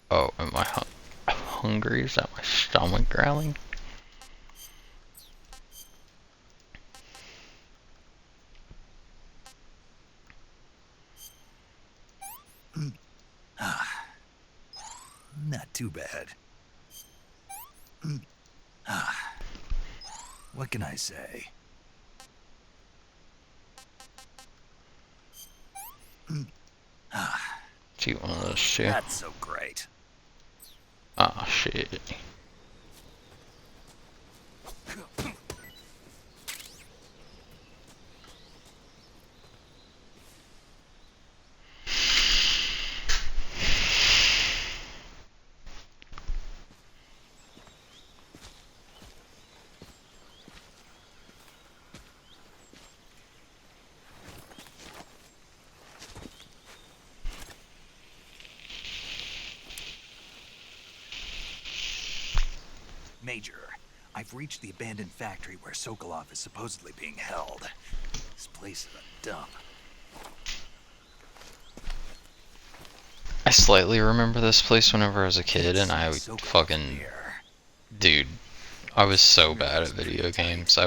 S1: Oh, am I hungry? Is that my stomach growling?
S2: Not too bad. What can I say?
S1: See one of those two.
S2: Not so great.
S1: Oh shit.
S2: Major, I've reached the abandoned factory where Sokolov is supposedly being held. This place is a dump.
S1: I slightly remember this place whenever I was a kid, and I would fucking... Dude, I was so bad at video games. I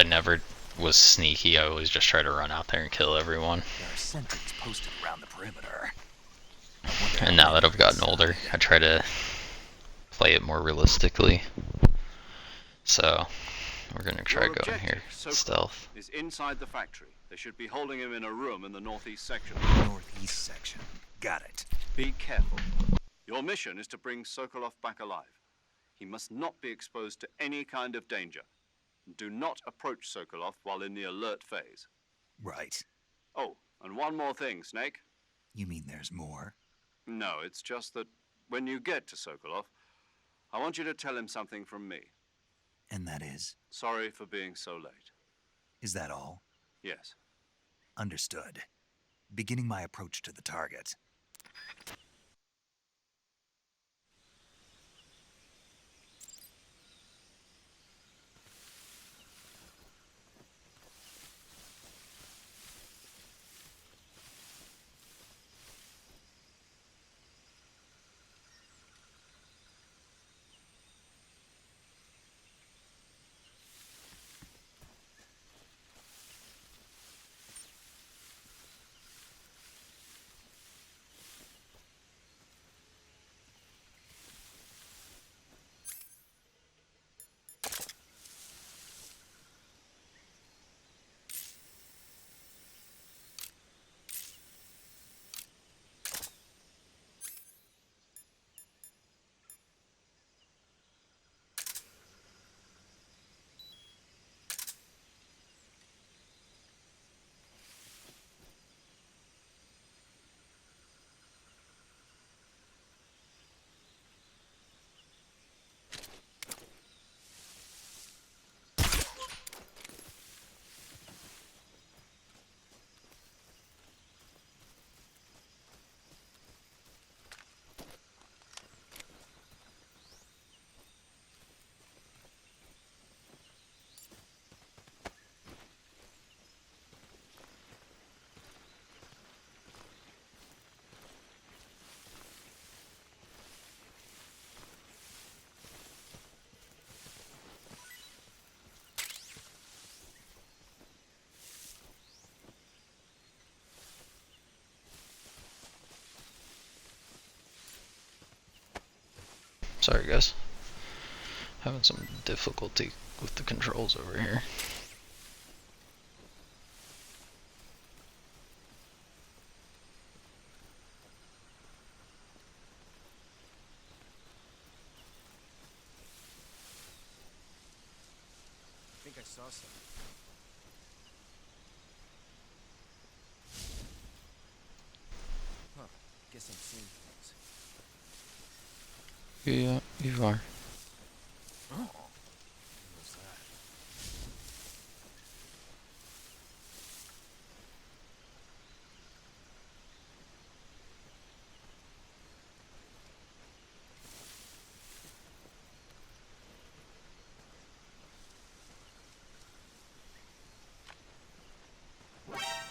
S1: never was sneaky. I always just try to run out there and kill everyone.
S2: There are sentries posted around the perimeter.
S1: And now that I've gotten older, I try to play it more realistically. So, we're gonna try going here. Stealth.
S3: Is inside the factory. They should be holding him in a room in the northeast section.
S2: Northeast section. Got it.
S3: Be careful. Your mission is to bring Sokolov back alive. He must not be exposed to any kind of danger. Do not approach Sokolov while in the alert phase.
S2: Right.
S3: Oh, and one more thing, Snake.
S2: You mean there's more?
S3: No, it's just that when you get to Sokolov, I want you to tell him something from me.
S2: And that is?
S3: Sorry for being so late.
S2: Is that all?
S3: Yes.
S2: Understood. Beginning my approach to the target.
S1: Sorry guys. Having some difficulty with the controls over here.
S9: I think I saw something. Huh. Guess I'm seeing things.
S1: Yeah, you are.
S9: Huh?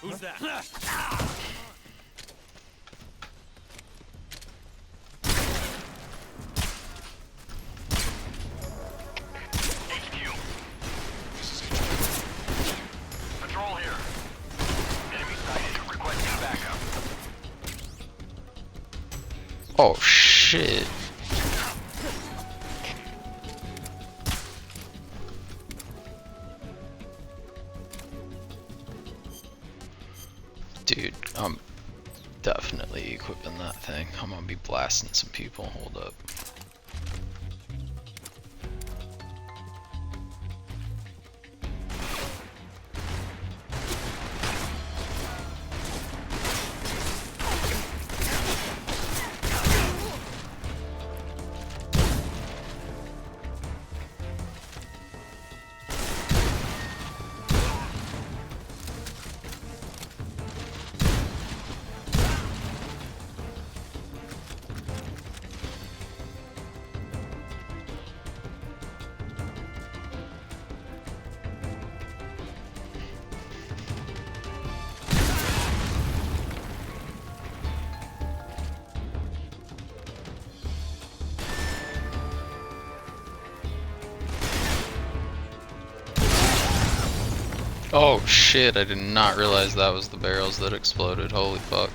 S9: What was that? Who's that?
S11: HQ. Patrol here. Enemy sighted. Requesting backup.
S1: Oh shit. Dude, I'm definitely equipping that thing. I'm gonna be blasting some people. Hold up. Oh shit, I did not realize that was the barrels that exploded. Holy fuck.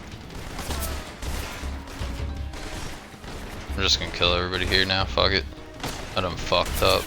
S1: I'm just gonna kill everybody here now, fuck it. I done fucked up.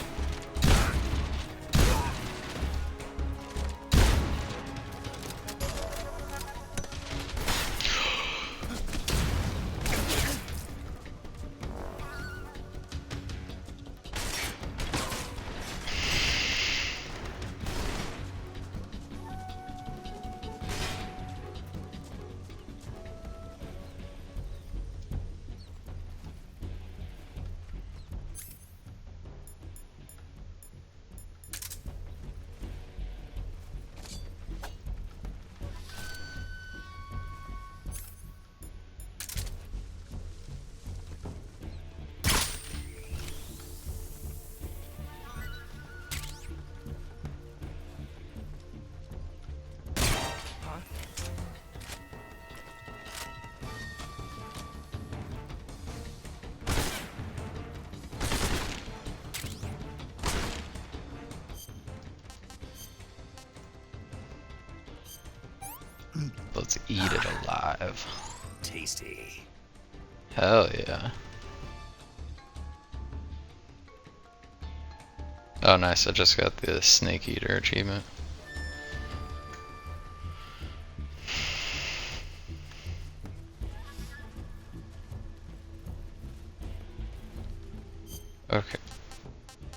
S1: Let's eat it alive.
S2: Tasty.
S1: Hell yeah. Oh nice, I just got the Snake Eater achievement. Okay.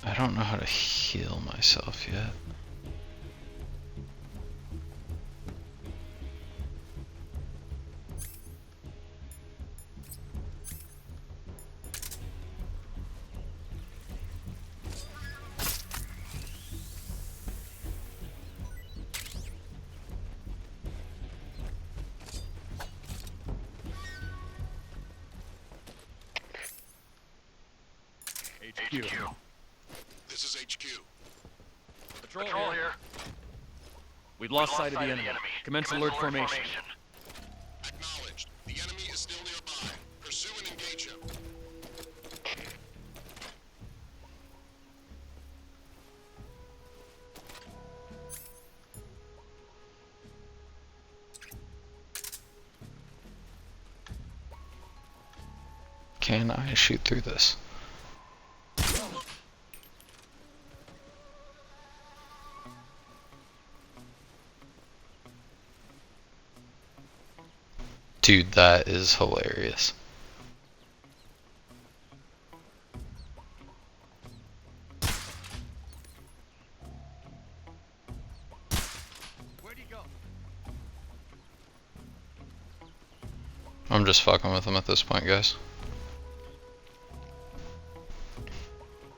S1: I don't know how to heal myself yet.
S11: HQ.
S10: This is HQ.
S9: Patrol,
S11: Patrol
S9: here.
S11: here.
S9: We've lost sight of the enemy. Commence alert formation.
S10: Acknowledged. The enemy is still nearby. Pursue and engage him.
S1: Can I shoot through this? Dude, that is hilarious.
S11: Where'd he go?
S1: I'm just fucking with him at this point, guys.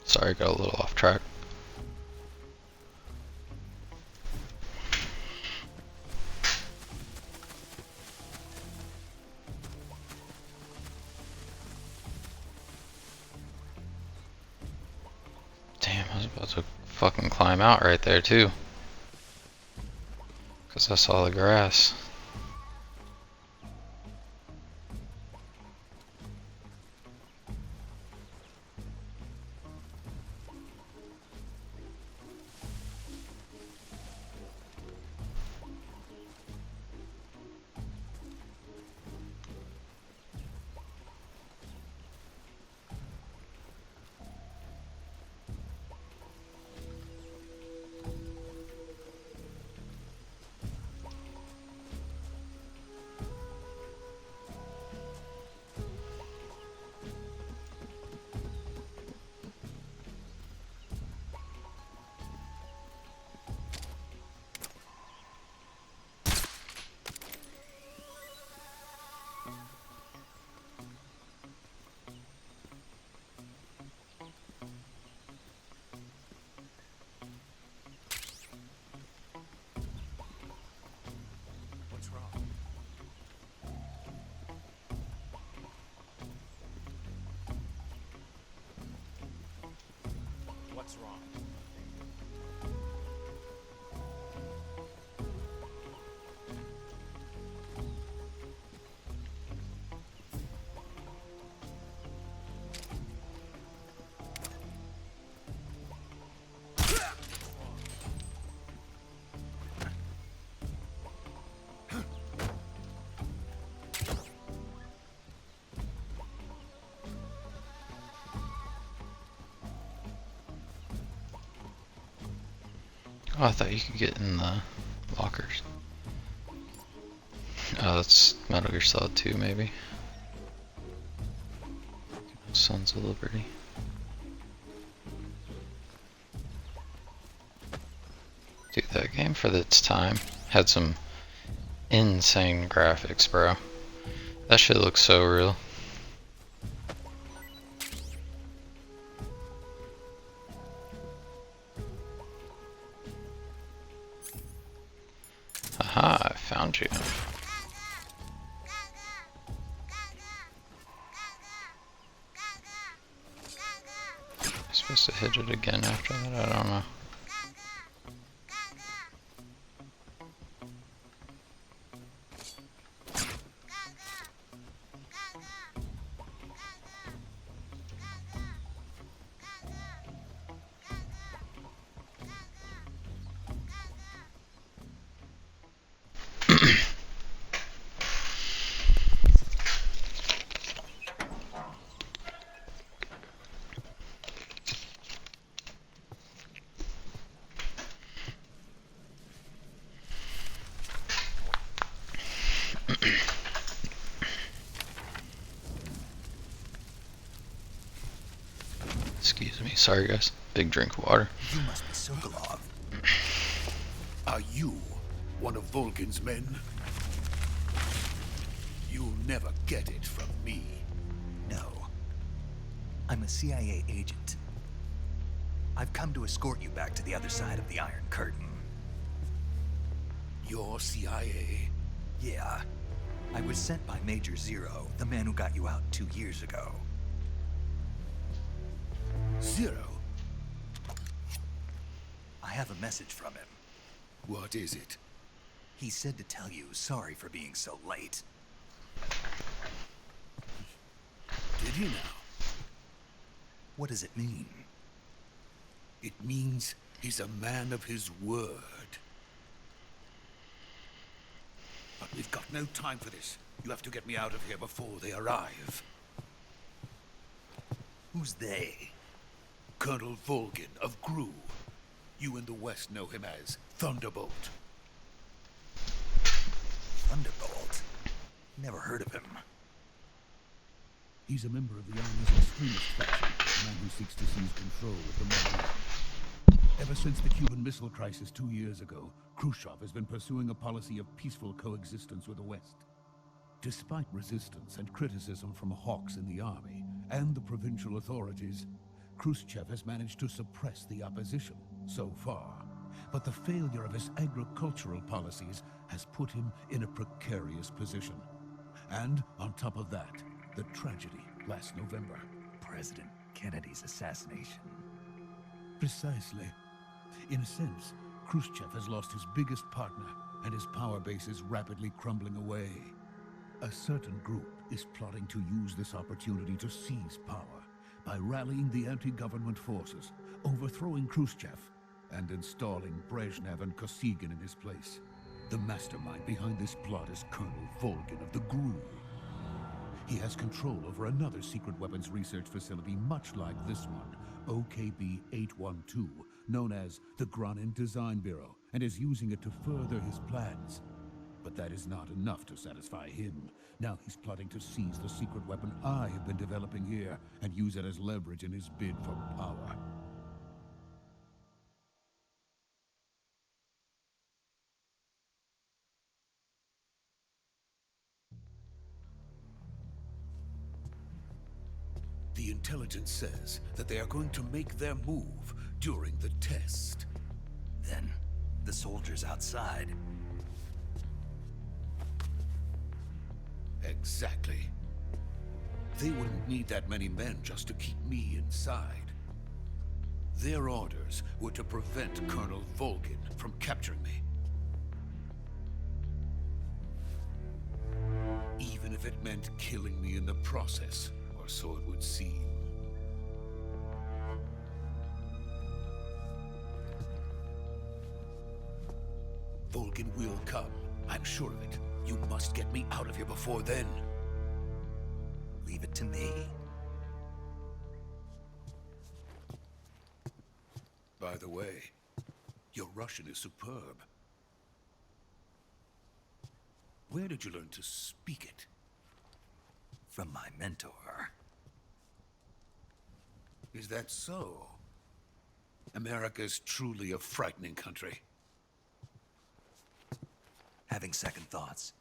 S1: Sorry, got a little off track. Damn, I was about to fucking climb out right there too. 'Cause I saw the grass.
S9: What's wrong? What's wrong?
S1: Oh, I thought you could get in the lockers. Oh, that's Metal Gear Solid 2, maybe. Sons of Liberty. Dude, that game for its time had some insane graphics, bro. That shit looks so real. Aha, I found you. Am I supposed to hit it again after that? I don't know. Excuse me, sorry guys. Big drink of water.
S2: You must be Sokolov.
S12: Are you one of Volgin's men? You'll never get it from me.
S2: No. I'm a CIA agent. I've come to escort you back to the other side of the Iron Curtain.
S12: You're CIA?
S2: Yeah. I was sent by Major Zero, the man who got you out 2 years ago.
S12: Zero?
S2: I have a message from him.
S12: What is it?
S2: He said to tell you sorry for being so late.
S12: Did he now?
S2: What does it mean?
S12: It means he's a man of his word. But we've got no time for this. You have to get me out of here before they arrive.
S2: Who's they?
S12: Colonel Volgin of GRU. You in the West know him as Thunderbolt.
S2: Thunderbolt? Never heard of him.
S12: He's a member of the Army's extremist faction, a man who seeks to seize control of the motherland. Ever since the Cuban Missile Crisis 2 years ago, Khrushchev has been pursuing a policy of peaceful coexistence with the West. Despite resistance and criticism from hawks in the army and the provincial authorities, Khrushchev has managed to suppress the opposition so far. But the failure of his agricultural policies has put him in a precarious position. And on top of that, the tragedy last November.
S2: President Kennedy's assassination.
S12: Precisely. In a sense, Khrushchev has lost his biggest partner, and his power base is rapidly crumbling away. A certain group is plotting to use this opportunity to seize power by rallying the anti-government forces, overthrowing Khrushchev, and installing Brezhnev and Kosygin in his place. The mastermind behind this plot is Colonel Volgin of the GRU. He has control over another secret weapons research facility much like this one, OKB-812, known as the Granin Design Bureau, and is using it to further his plans. But that is not enough to satisfy him. Now he's plotting to seize the secret weapon I have been developing here and use it as leverage in his bid for power. The intelligence says that they are going to make their move during the test.
S2: Then, the soldiers outside.
S12: Exactly. They wouldn't need that many men just to keep me inside. Their orders were to prevent Colonel Volgin from capturing me. Even if it meant killing me in the process, or so it would seem. Volgin will come. I'm sure of it. You must get me out of here before then.
S2: Leave it to me.
S12: By the way, your Russian is superb. Where did you learn to speak it?
S2: From my mentor.
S12: Is that so? America is truly a frightening country.
S2: Having second thoughts?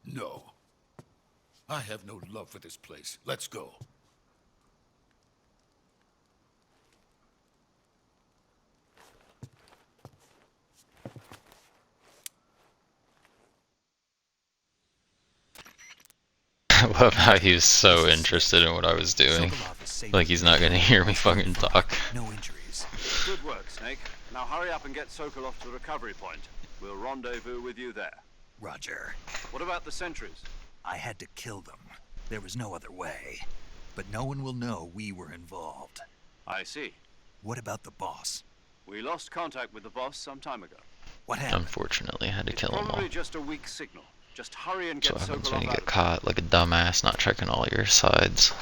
S12: No. I have no love for this place. Let's go.
S1: I love how he was so interested in what I was doing. Like he's not gonna hear me fucking talk.
S2: No injuries.
S4: Good work, Snake. Now hurry up and get Sokolov to the recovery point. We'll rendezvous with you there.
S2: Roger.
S4: What about the sentries?
S2: I had to kill them. There was no other way. But no one will know we were involved.
S4: I see.
S2: What about the boss?
S4: We lost contact with the boss some time ago.
S2: What happened?
S1: Unfortunately, I had to kill them all.
S4: Probably just a weak signal. Just hurry and
S1: So
S4: get
S1: what happens
S4: Sokolov
S1: when you
S4: out
S1: get
S4: of
S1: caught like a dumbass not checking all your sides.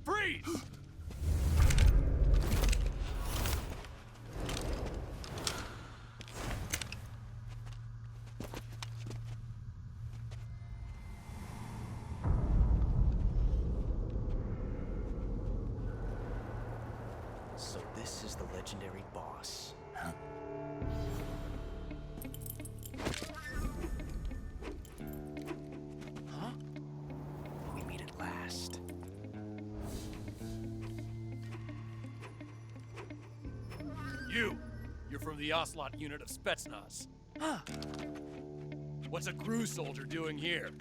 S12: Freeze!
S6: So this is the legendary boss. Huh? We meet at last.
S11: You're from the Ocelot unit of Spetsnaz. Huh. What's a crew soldier doing here?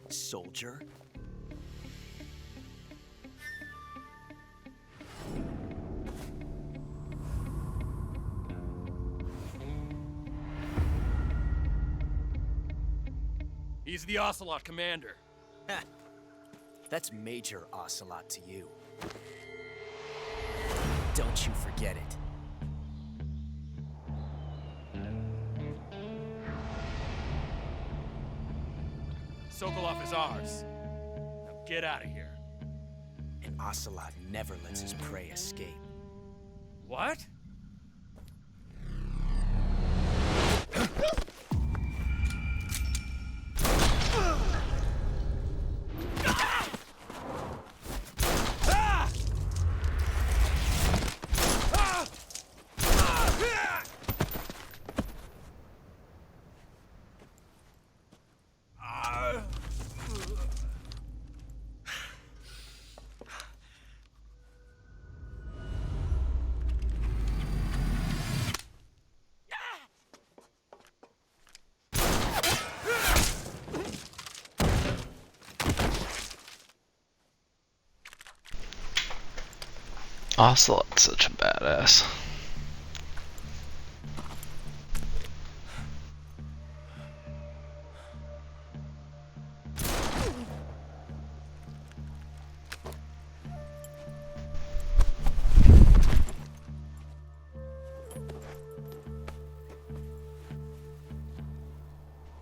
S6: Soldier?
S11: He's the Ocelot commander.
S6: Ha! That's Major Ocelot to you. Don't you forget it.
S11: Sokolov is ours. Now get out of here.
S6: And Ocelot never lets his prey escape.
S11: What?
S1: Ocelot's such a badass.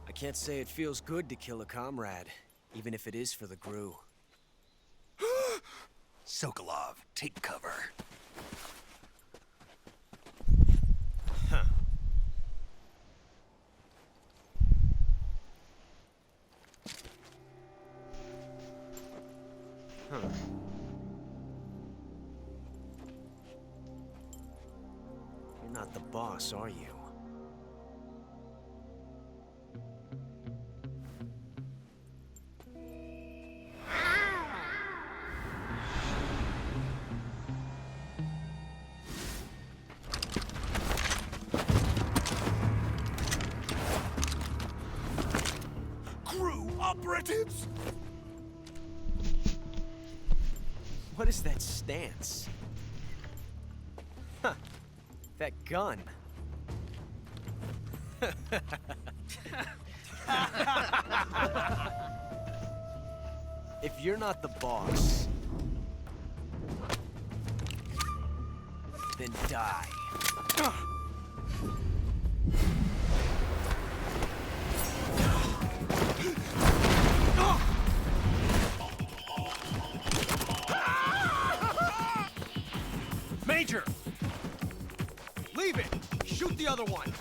S6: I can't say it feels good to kill a comrade, even if it is for the GRU.
S2: Sokolov, take cover.
S6: Huh. Huh. You're not the boss, are you?
S2: Operatives?
S6: What is that stance? Huh. That gun. If you're not the boss, then die.
S11: Major! Leave it! Shoot the other one!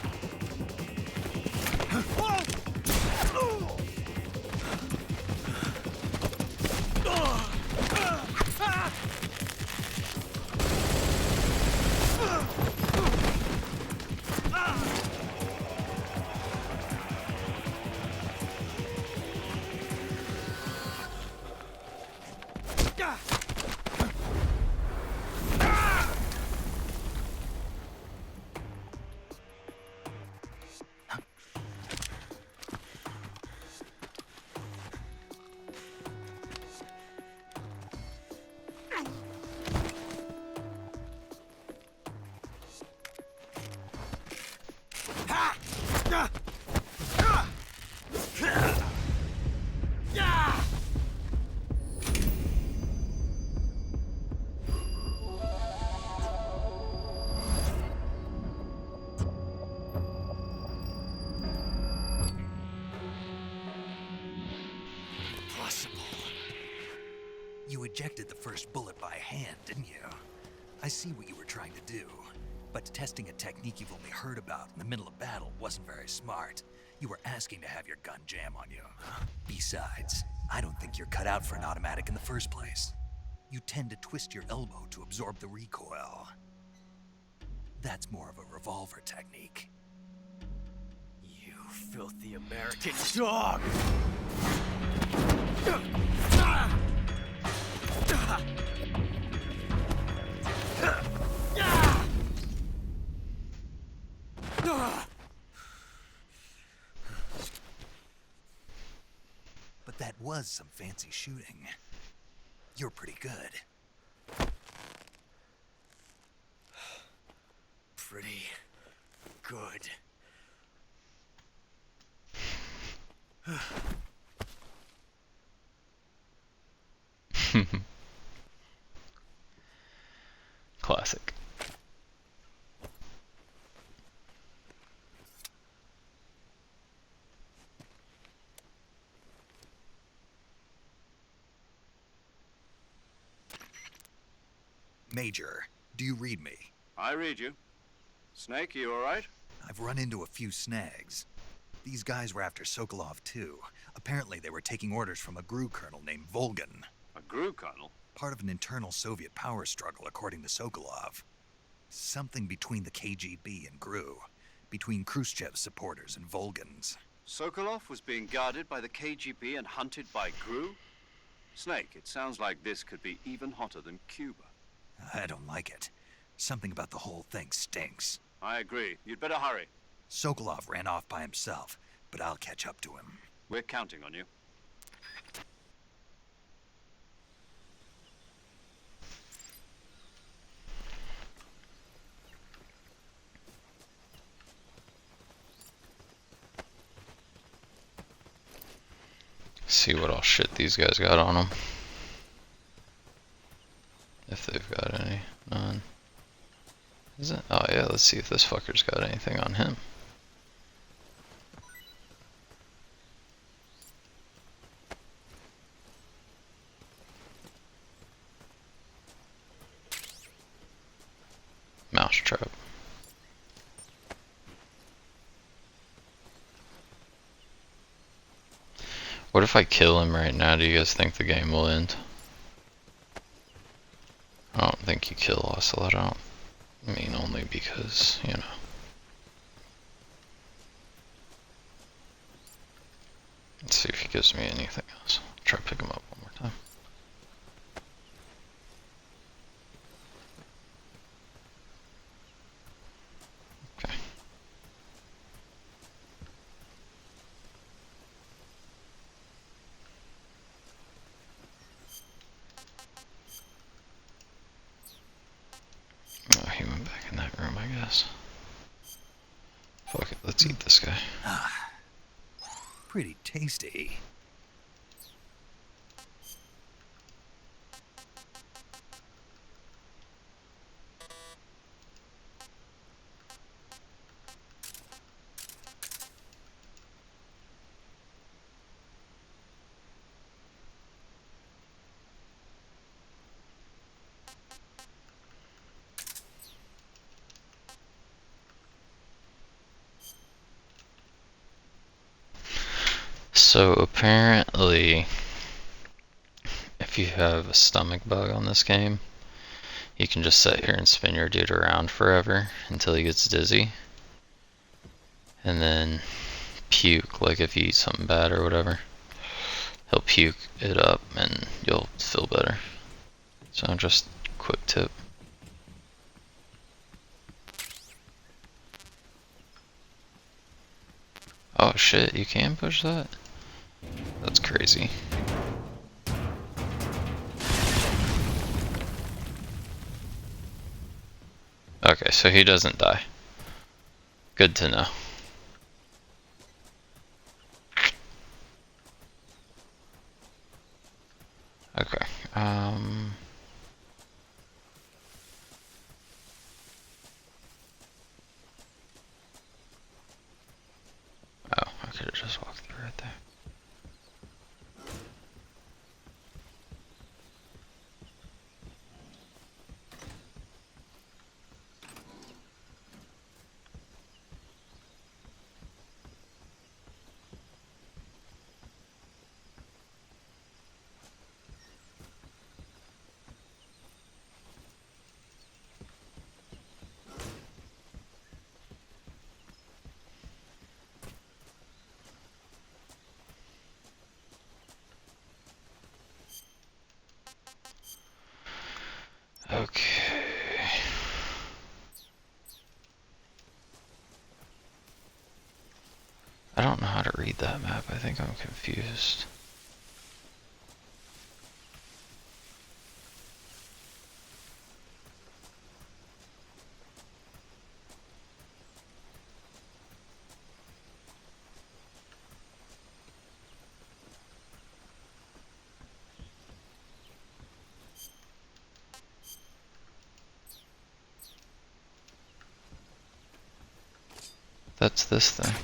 S2: You ejected the first bullet by hand, didn't you? I see what you were trying to do. But testing a technique you've only heard about in the middle of battle wasn't very smart. You were asking to have your gun jam on you. Besides, I don't think you're cut out for an automatic in the first place. you tend to twist your elbow to absorb the recoil. That's more of a revolver technique.
S6: You filthy American dog!
S2: But that was some fancy shooting. You're pretty good.
S6: Pretty good.
S1: Classic.
S2: Major, do you read me?
S3: I read you. Snake, you all right?
S2: I've run into a few snags. These guys were after Sokolov too. Apparently they were taking orders from a GRU colonel named Volgan.
S3: A GRU colonel?
S2: Part of an internal Soviet power struggle, according to Sokolov. Something between the KGB and GRU. Between Khrushchev's supporters and Volgan's.
S3: Sokolov was being guarded by the KGB and hunted by GRU? Snake, it sounds like this could be even hotter than Cuba.
S2: I don't like it. Something about the whole thing stinks.
S3: I agree. You'd better hurry.
S2: Sokolov ran off by himself, but I'll catch up to him.
S3: We're counting on you.
S1: See what all shit these guys got on them. If they've got any. None. Is it? Oh yeah, let's see if this fucker's got anything on him. Mousetrap. What if I kill him right now? Do you guys think the game will end? I don't think you kill Ocelot. I mean, only because, you know. Let's see if he gives me anything else. Try to pick him up one more time. Okay. Oh, he went back in that room, I guess. Fuck it, let's eat this guy.
S2: Pretty tasty.
S1: So apparently, if you have a stomach bug on this game, you can just sit here and spin your dude around forever until he gets dizzy. And then puke, like if you eat something bad or whatever. He'll puke it up and you'll feel better. So just quick tip. Oh shit, you can push that? That's crazy. Okay, so he doesn't die. Good to know. Okay, oh, I could have just walked through right there. I don't know how to read that map. I think I'm confused. That's this thing.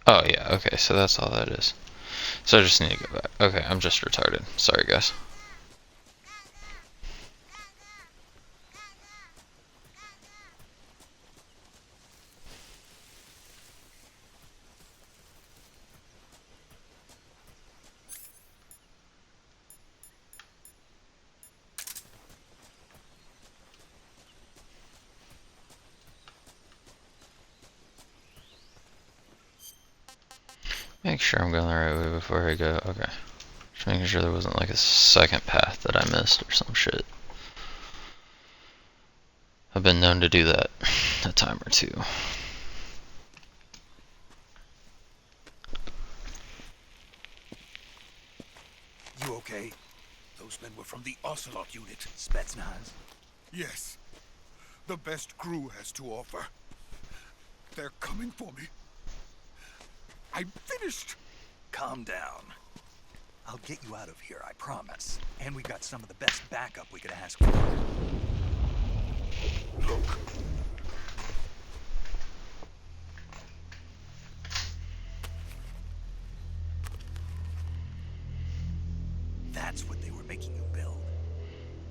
S1: Oh yeah, okay, so that's all that is. So I just need to go back. Okay, I'm just retarded. Sorry guys. Make sure I'm going the right way before I go. Okay. Just making sure there wasn't like a second path that I missed or some shit. I've been known to do that a time or two.
S12: You okay? Those men were from the Ocelot unit.
S2: Spetsnaz?
S12: Yes. The best crew has to offer. They're coming for me. I'm finished.
S2: Calm down. I'll get you out of here, I promise. And we got some of the best backup we could ask for.
S12: Look.
S2: That's what they were making you build?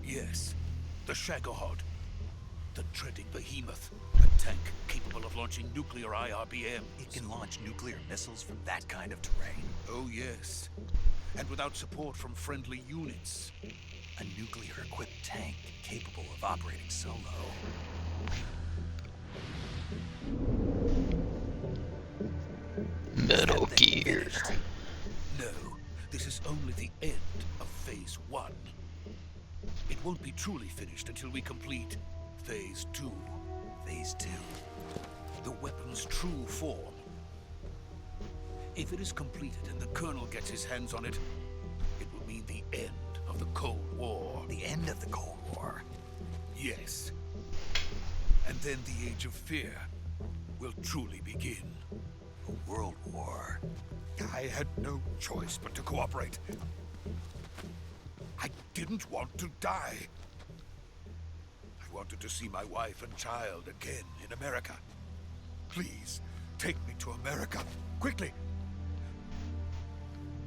S12: Yes. The Shagohod. The dreaded behemoth. A tank capable of launching nuclear IRBMs.
S2: It can launch nuclear missiles from that kind of terrain?
S12: Oh, yes. And without support from friendly units.
S2: A nuclear-equipped tank capable of operating solo.
S1: Metal Gear.
S12: No, this is only the end of Phase 1. It won't be truly finished until we complete Phase 2.
S2: Phase 2?
S12: The weapon's true form. If it is completed and the Colonel gets his hands on it, it will mean the end of the Cold War.
S2: The end of the Cold War?
S12: Yes. And then the Age of Fear will truly begin.
S2: A world war?
S12: I had no choice but to cooperate. I didn't want to die. I wanted to see my wife and child again in America. Please, take me to America, quickly.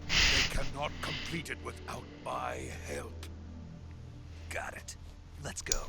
S12: They cannot complete it without my help.
S2: Got it. Let's go.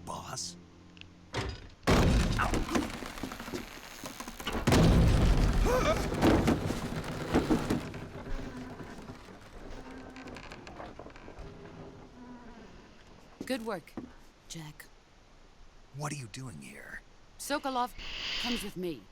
S2: Boss?
S8: Good work, Jack.
S2: What are you doing here?
S8: Sokolov comes with me.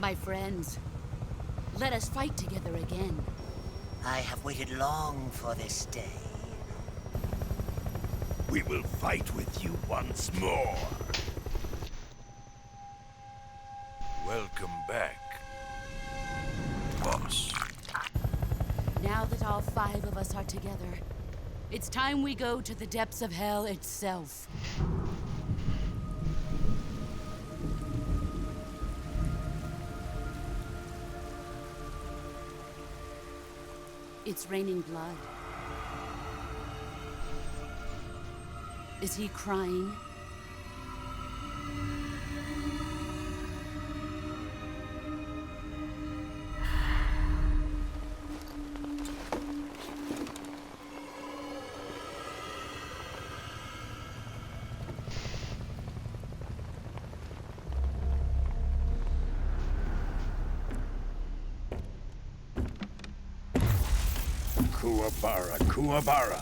S8: My friends, let us fight together again.
S13: I have waited long for this day.
S14: We will fight with you once more. Welcome back, boss.
S8: Now that all 5 of us are together, it's time we go to the depths of hell itself. It's raining blood. Is he crying?
S14: Kuwabara, Kuwabara.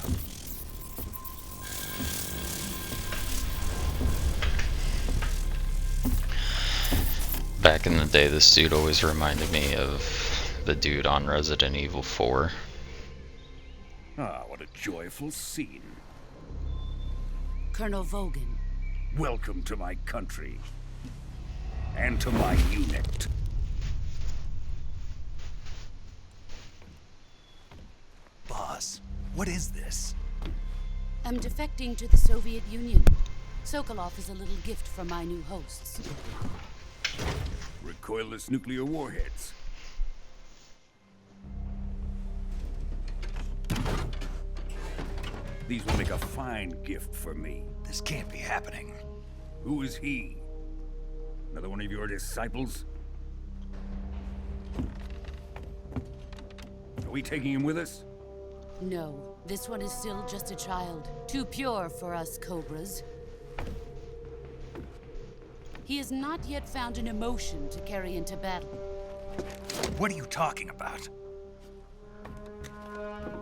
S1: Back in the day, this dude always reminded me of the dude on Resident Evil 4.
S14: Ah, what a joyful scene.
S8: Colonel Vogan.
S14: Welcome to my country. And to my unit.
S2: Boss, what is this?
S8: I'm defecting to the Soviet Union. Sokolov is a little gift from my new hosts.
S14: Recoilless nuclear warheads. These will make a fine gift for me.
S2: This can't be happening.
S14: Who is he? Another one of your disciples? Are we taking him with us?
S8: No, this one is still just a child. Too pure for us Cobras. He has not yet found an emotion to carry into battle.
S2: What are you talking about?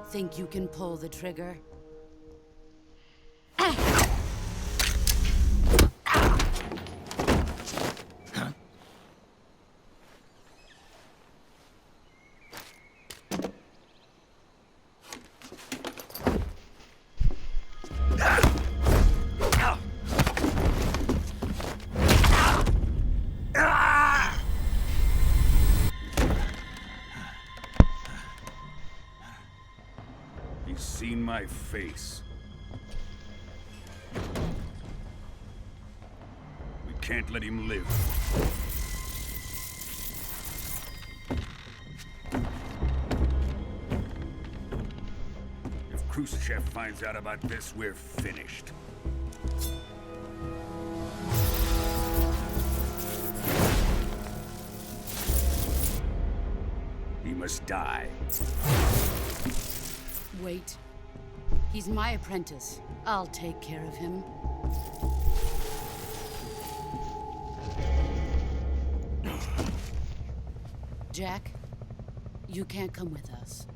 S8: Think you can pull the trigger?
S14: He's seen my face. We can't let him live. If Khrushchev finds out about this, we're finished. He must die.
S8: Wait. He's my apprentice. I'll take care of him. Jack, you can't come with us.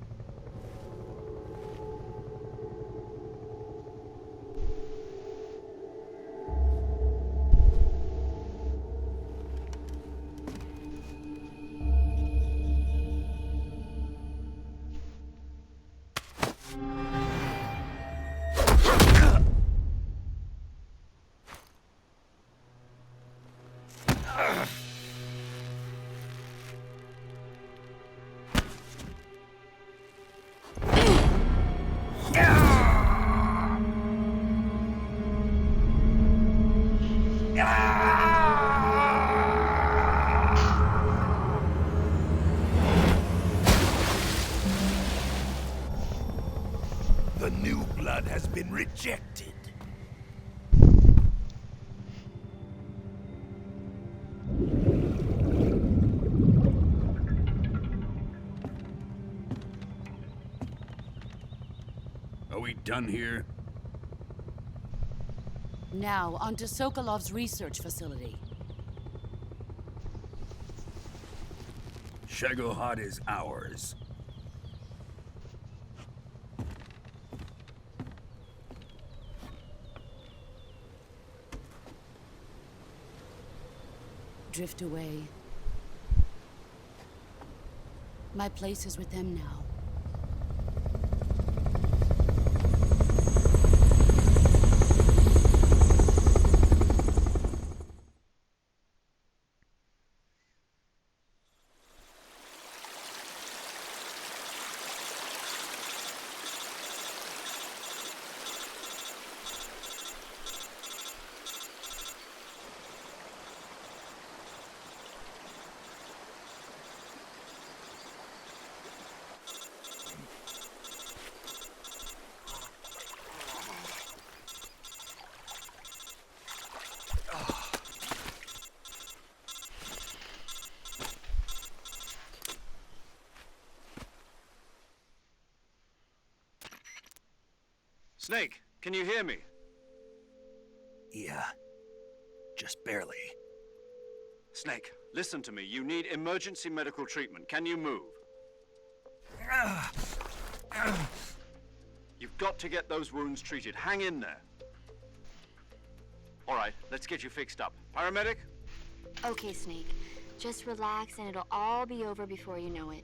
S14: The new blood has been rejected. Are we done here?
S8: Now, onto Sokolov's research facility.
S14: Shagohod is ours.
S8: Drift away. My place is with them now.
S3: Snake, can you hear me?
S2: Yeah. Just barely.
S3: Snake, listen to me. You need emergency medical treatment. Can you move? You've got to get those wounds treated. Hang in there. All right, let's get you fixed up. Paramedic?
S7: Okay, Snake. Just relax and it'll all be over before you know it.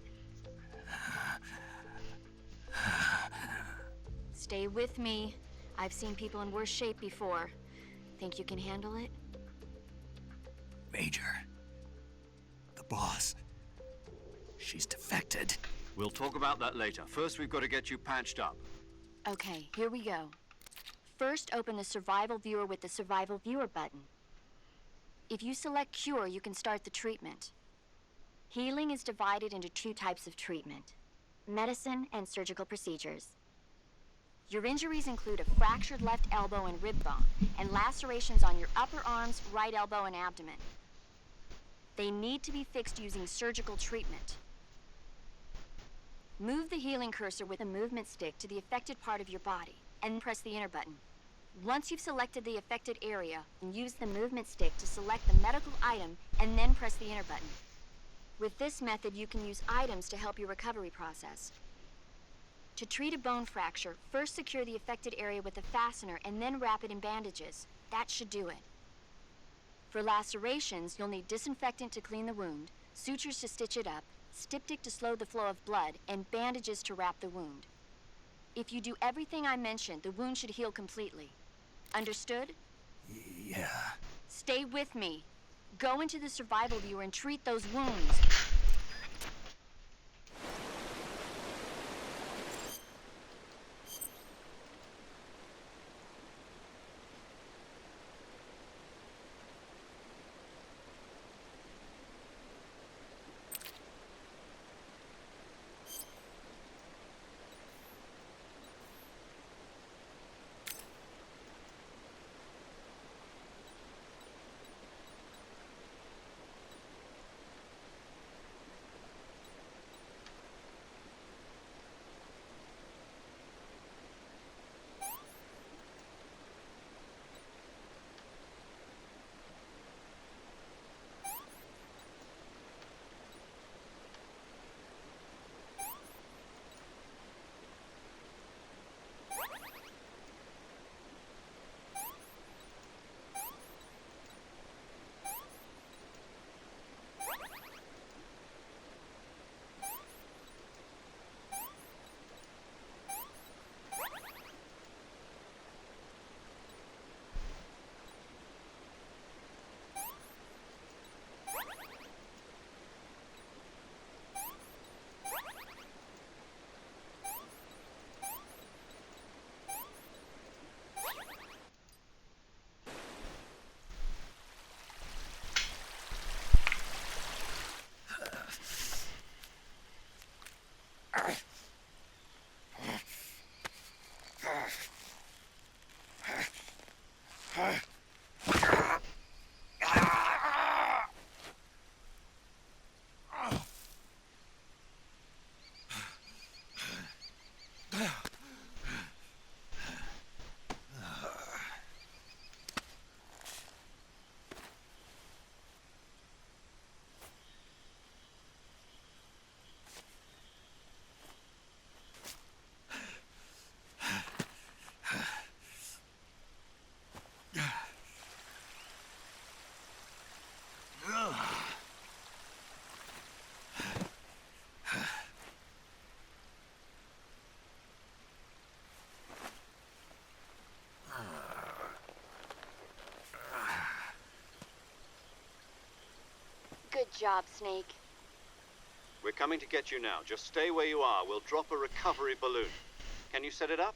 S7: Stay with me. I've seen people in worse shape before. Think you can handle it?
S2: Major. The boss. She's defected.
S3: We'll talk about that later. First, we've got to get you patched up.
S7: Okay, here we go. First, open the survival viewer with the survival viewer button. If you select cure, you can start the treatment. Healing is divided into two types of treatment: medicine and surgical procedures. Your injuries include a fractured left elbow and rib bone, and lacerations on your upper arms, right elbow, and abdomen. They need to be fixed using surgical treatment. Move the healing cursor with a movement stick to the affected part of your body, and press the enter button. Once you've selected the affected area, use the movement stick to select the medical item, and then press the enter button. With this method, you can use items to help your recovery process. To treat a bone fracture, first secure the affected area with a fastener and then wrap it in bandages. That should do it. For lacerations, you'll need disinfectant to clean the wound, sutures to stitch it up, styptic to slow the flow of blood, and bandages to wrap the wound. If you do everything I mentioned, the wound should heal completely. Understood?
S2: Yeah.
S7: Stay with me. Go into the survival viewer and treat those wounds. Good job, Snake.
S4: We're coming to get you now. Just stay where you are. We'll drop a recovery balloon. Can you set it up?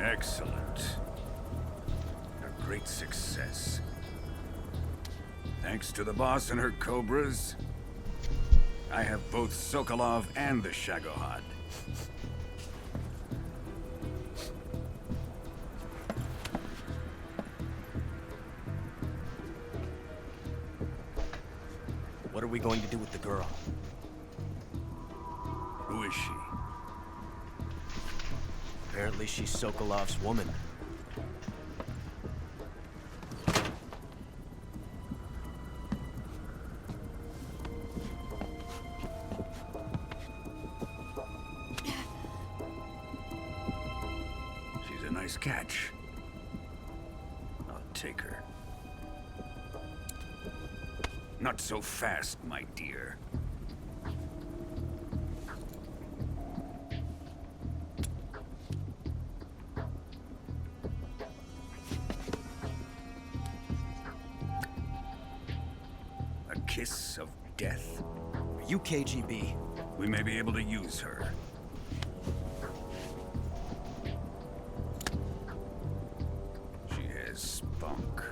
S14: Excellent. A great success. Thanks to the boss and her cobras, I have both Sokolov and the Shagohod.
S6: What are we going to do with the girl?
S14: Who is she?
S6: Apparently she's Sokolov's woman.
S14: She's a nice catch. I'll take her. Not so fast, my dear. A kiss of death?
S6: Are you KGB?
S14: We may be able to use her. She has spunk.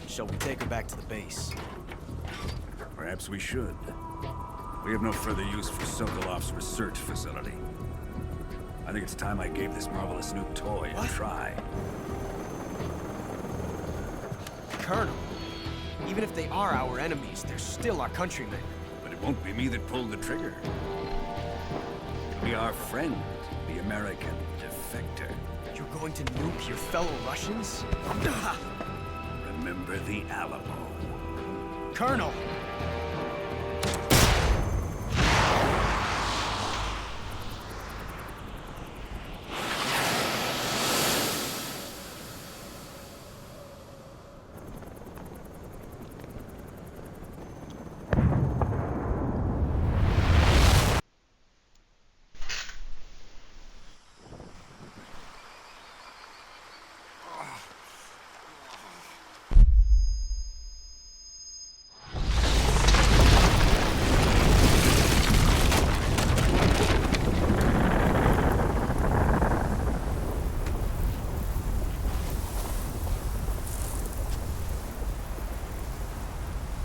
S6: Shall we take her back to the base?
S14: Perhaps we should. We have no further use for Sokolov's research facility. I think it's time I gave this marvelous new toy a try.
S6: Colonel, even if they are our enemies, they're still our countrymen.
S14: But it won't be me that pulled the trigger. It'll be our friend, the American defector.
S6: You're going to nuke your fellow Russians?
S14: Remember the Alamo.
S6: Colonel!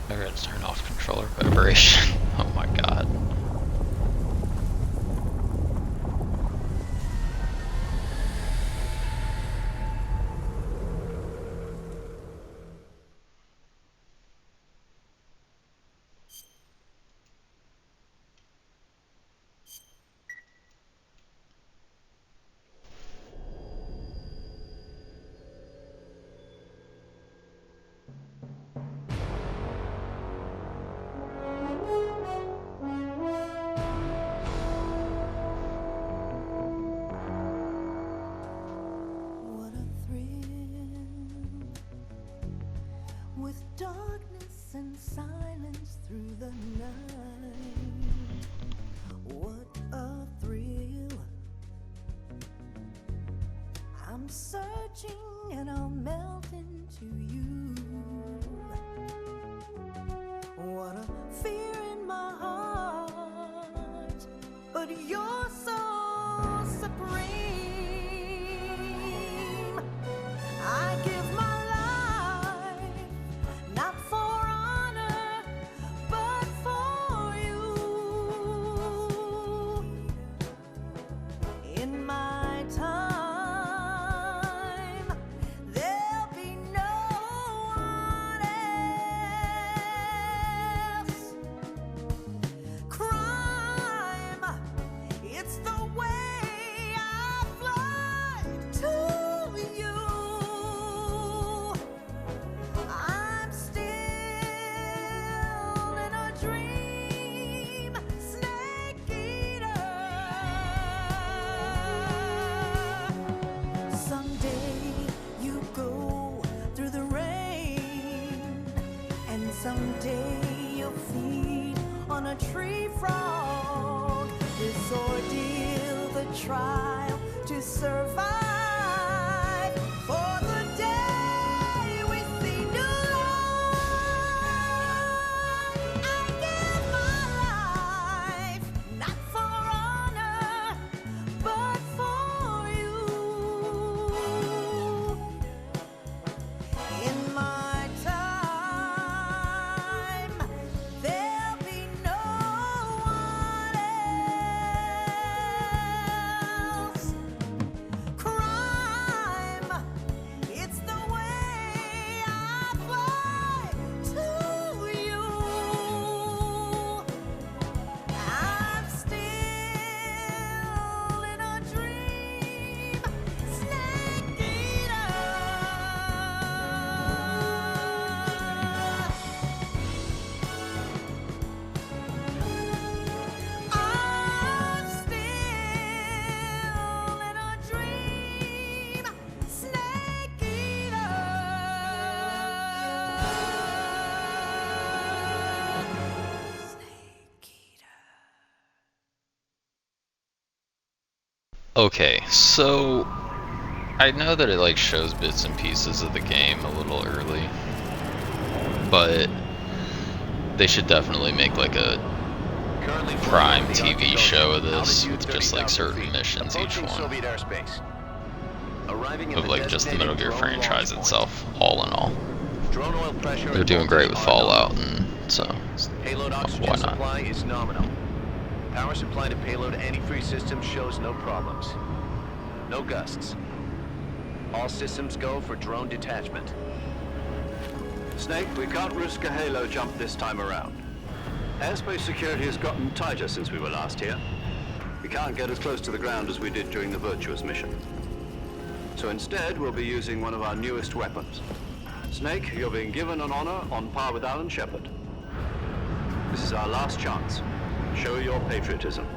S1: I forgot to turn off controller vibration. Oh my god.
S15: with darkness and silence through the night. What a thrill. I'm searching and I'll melt into you. What a fear in my heart, but you're so supreme. I give my life, not for honor, but for you. In my time, there'll be no one else. Crime, it's the way I fly to you. I'm still in a dream, snake eater. Someday you go through the rain, and someday you'll feed on a tree frog. This ordeal, the trial to survive, for the day we see new light. I give my life, not for honor, but for you. In my time, there'll be no one else. Crime, it's the way I fly to you. I'm still in a dream, snake eater. I'm still in a dream, snake eater.
S1: Okay, so I know that it like shows bits and pieces of the game a little early, but they should definitely make like a prime TV show of this with just like certain missions each one. Of like just the Metal Gear franchise itself, all in all. They're doing great with Fallout, and so
S16: Payload
S1: why
S16: oxygen
S1: not?
S16: supply is nominal. Power supply to payload antifreeze system shows no problems. No gusts. All systems go for drone detachment.
S4: Snake, we can't risk a Halo jump this time around. Airspace security has gotten tighter since we were last here. We can't get as close to the ground as we did during the Virtuous mission. So instead, we'll be using one of our newest weapons. Snake, you're being given an honor on par with Alan Shepard. This is our last chance. Show your patriotism.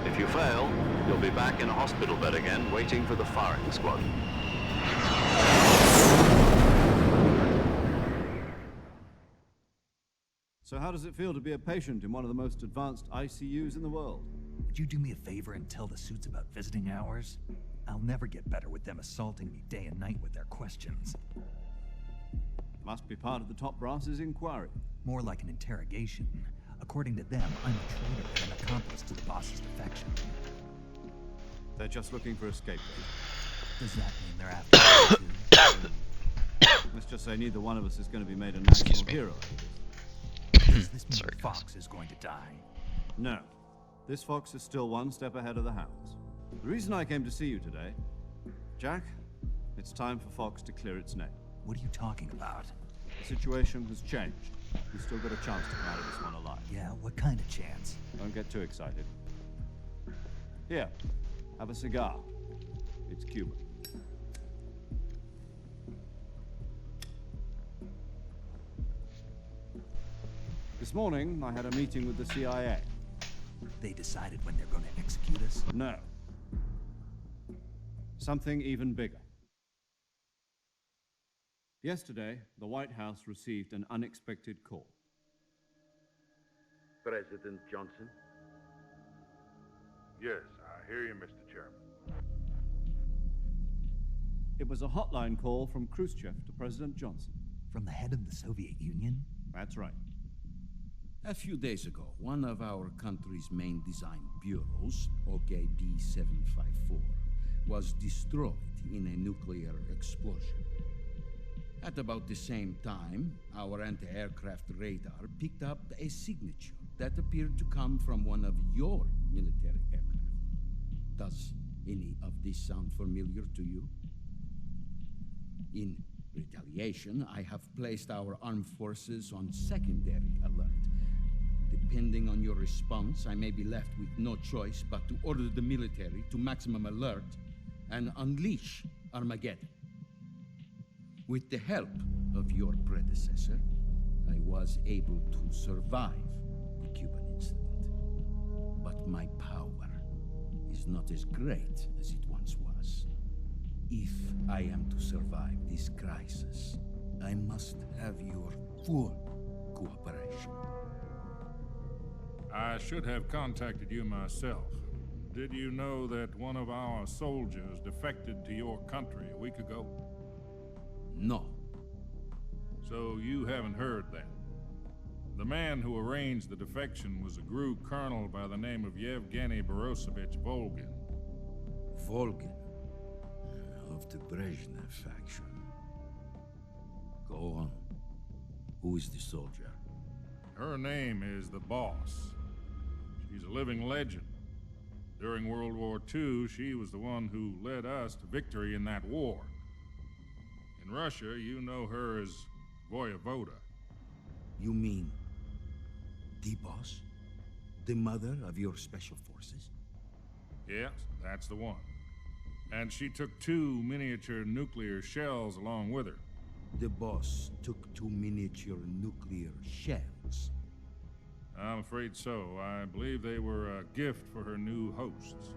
S4: If you fail, you'll be back in a hospital bed again, waiting for the firing squad.
S3: So how does it feel to be a patient in one of the most advanced ICUs in the world?
S2: Would you do me a favor and tell the suits about visiting hours? I'll never get better with them assaulting me day and night with their questions.
S3: Must be part of the top brass's inquiry.
S2: More like an interrogation. According to them, I'm a traitor and an accomplice to the boss's defection.
S3: They're just looking for a scapegoat.
S2: Does that mean they're after me too?
S3: Let's just say neither one of us is going to be made a national hero.
S2: Does this mean Fox is going to die?
S3: No. This Fox is still one step ahead of the Hounds. The reason I came to see you today, Jack, it's time for Fox to clear its name.
S2: What are you talking about?
S3: The situation has changed. We've still got a chance to come out of this one alive.
S2: Yeah, what kind of chance?
S3: Don't get too excited. Here, have a cigar. It's Cuban. This morning, I had a meeting with the CIA.
S2: They decided when they're going to execute us?
S3: No. Something even bigger. Yesterday, the White House received an unexpected call.
S17: President Johnson?
S18: Yes, I hear you, Mr. Chairman.
S3: It was a hotline call from Khrushchev to President Johnson.
S2: From the head of the Soviet Union?
S3: That's right.
S12: A few days ago, one of our country's main design bureaus, OKB 754, was destroyed in a nuclear explosion. At about the same time, our anti-aircraft radar picked up a signature that appeared to come from one of your military aircraft. Does any of this sound familiar to you? In retaliation, I have placed our armed forces on secondary alert. Depending on your response, I may be left with no choice but to order the military to maximum alert and unleash Armageddon. With the help of your predecessor, I was able to survive the Cuban incident. But my power is not as great as it once was. If I am to survive this crisis, I must have your full cooperation.
S18: I should have contacted you myself. Did you know that one of our soldiers defected to your country a week ago?
S12: No.
S18: So you haven't heard that. The man who arranged the defection was a GRU colonel by the name of Yevgeny Borosovich Volgin.
S12: Volgin? Of the Brezhnev faction. Go on. Who is the soldier?
S18: Her name is the Boss. She's a living legend. During World War II, she was the one who led us to victory in that war. In Russia, you know her as Voyevoda.
S12: You mean the Boss? The mother of your special forces?
S18: Yes, that's the one. And she took 2 miniature nuclear shells along with her.
S12: The Boss took 2 miniature nuclear shells?
S18: I'm afraid so. I believe they were a gift for her new hosts.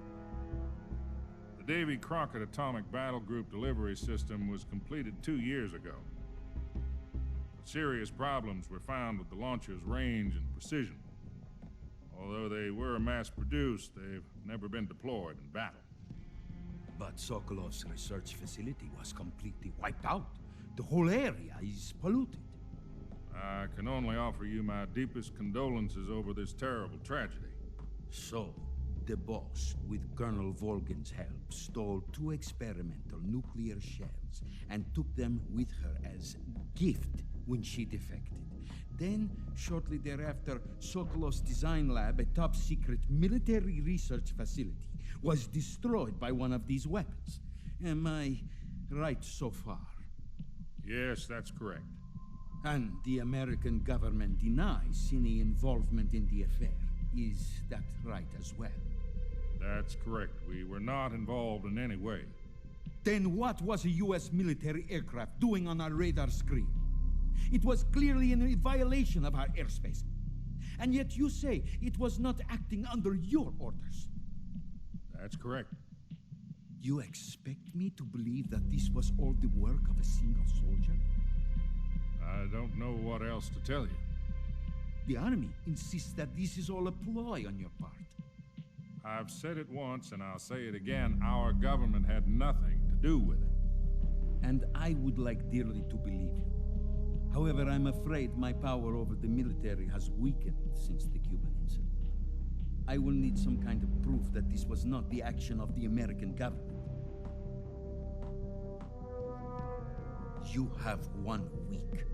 S18: The Davy Crockett Atomic Battle Group delivery system was completed 2 years ago. But serious problems were found with the launcher's range and precision. Although they were mass-produced, they've never been deployed in battle.
S12: But Sokolov's research facility was completely wiped out. The whole area is polluted.
S18: I can only offer you my deepest condolences over this terrible tragedy.
S12: So, the Boss, with Colonel Volgin's help, stole 2 experimental nuclear shells and took them with her as gift when she defected. Then, shortly thereafter, Sokolov's design lab, a top-secret military research facility, was destroyed by one of these weapons. Am I right so far?
S18: Yes, that's correct.
S12: And the American government denies any involvement in the affair. Is that right as well?
S18: That's correct. We were not involved in any way.
S12: Then what was a U.S. military aircraft doing on our radar screen? It was clearly in violation of our airspace. And yet you say it was not acting under your orders.
S18: That's correct.
S12: You expect me to believe that this was all the work of a single soldier?
S18: I don't know what else to tell you.
S12: The army insists that this is all a ploy on your part.
S18: I've said it once and I'll say it again. Our government had nothing to do with it.
S12: And I would like dearly to believe you. However, I'm afraid my power over the military has weakened since the Cuban incident. I will need some kind of proof that this was not the action of the American government. You have 1 week.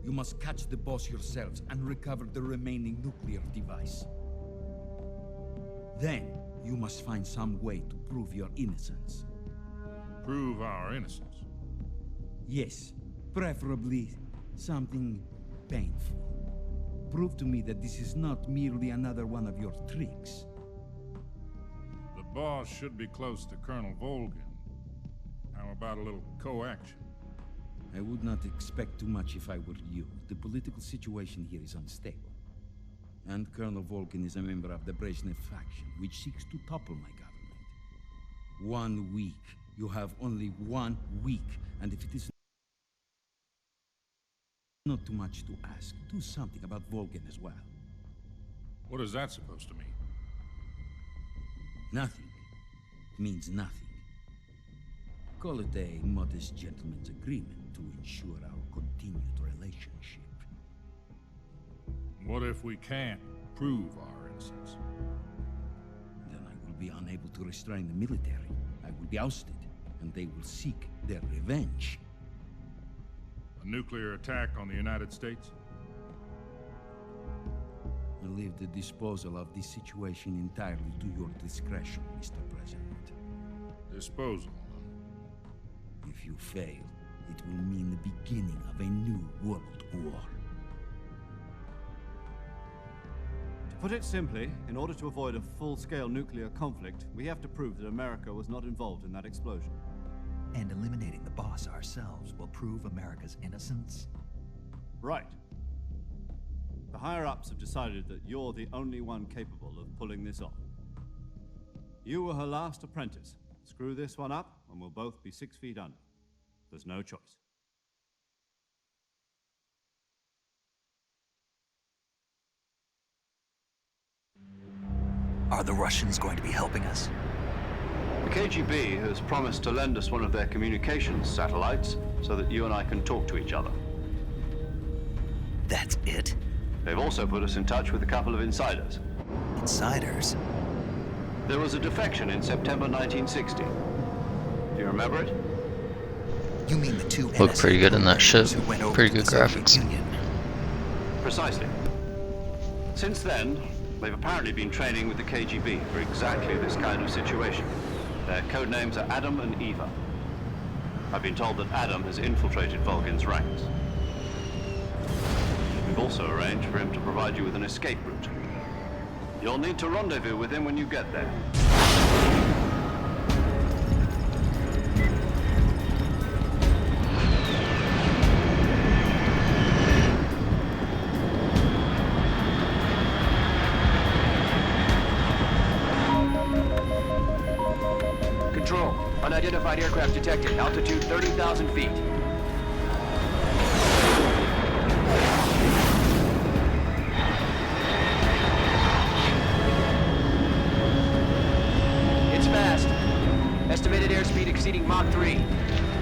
S12: You must catch the Boss yourselves and recover the remaining nuclear device. Then, you must find some way to prove your innocence.
S18: Prove our innocence?
S12: Yes, preferably something painful. Prove to me that this is not merely another one of your tricks.
S18: The Boss should be close to Colonel Volgin. How about a little co-action?
S12: I would not expect too much if I were you. The political situation here is unstable. And Colonel Volgin is a member of the Brezhnev faction, which seeks to topple my government. 1 week. You have only 1 week, and if it is Not too much to ask. Do something about Vulcan as well.
S18: What is that supposed to mean?
S12: Nothing. It means nothing. Call it a modest gentleman's agreement to ensure our continued relationship.
S18: What if we can't prove our innocence?
S12: Then I will be unable to restrain the military. I will be ousted, and they will seek their revenge.
S18: A nuclear attack on the United States?
S12: I leave the disposal of this situation entirely to your discretion, Mr. President.
S18: Disposal?
S12: If you fail, it will mean the beginning of a new world war.
S3: To put it simply, in order to avoid a full-scale nuclear conflict, we have to prove that America was not involved in that explosion.
S2: And eliminating the boss ourselves will prove America's innocence?
S3: Right. The higher-ups have decided that you're the only one capable of pulling this off. You were her last apprentice. Screw this one up, and we'll both be 6 feet under. There's no choice.
S2: Are the Russians going to be helping us?
S4: The KGB has promised to lend us one of their communications satellites so that you and I can talk to each other.
S2: That's it?
S4: They've also put us in touch with a couple of insiders.
S2: Insiders?
S4: There was a defection in September 1960. Do you remember it?
S2: You mean the two
S1: Look pretty good in that ship. Pretty good graphics.
S4: Precisely. Since then, they've apparently been training with the KGB for exactly this kind of situation. Their code names are Adam and Eva. I've been told that Adam has infiltrated Vulcan's ranks. We've also arranged for him to provide you with an escape route. You'll need to rendezvous with him when you get there.
S16: Control. Unidentified aircraft detected. Altitude 30,000 feet. It's fast. Estimated airspeed exceeding Mach 3.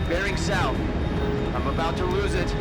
S16: Bearing south. I'm about to lose it.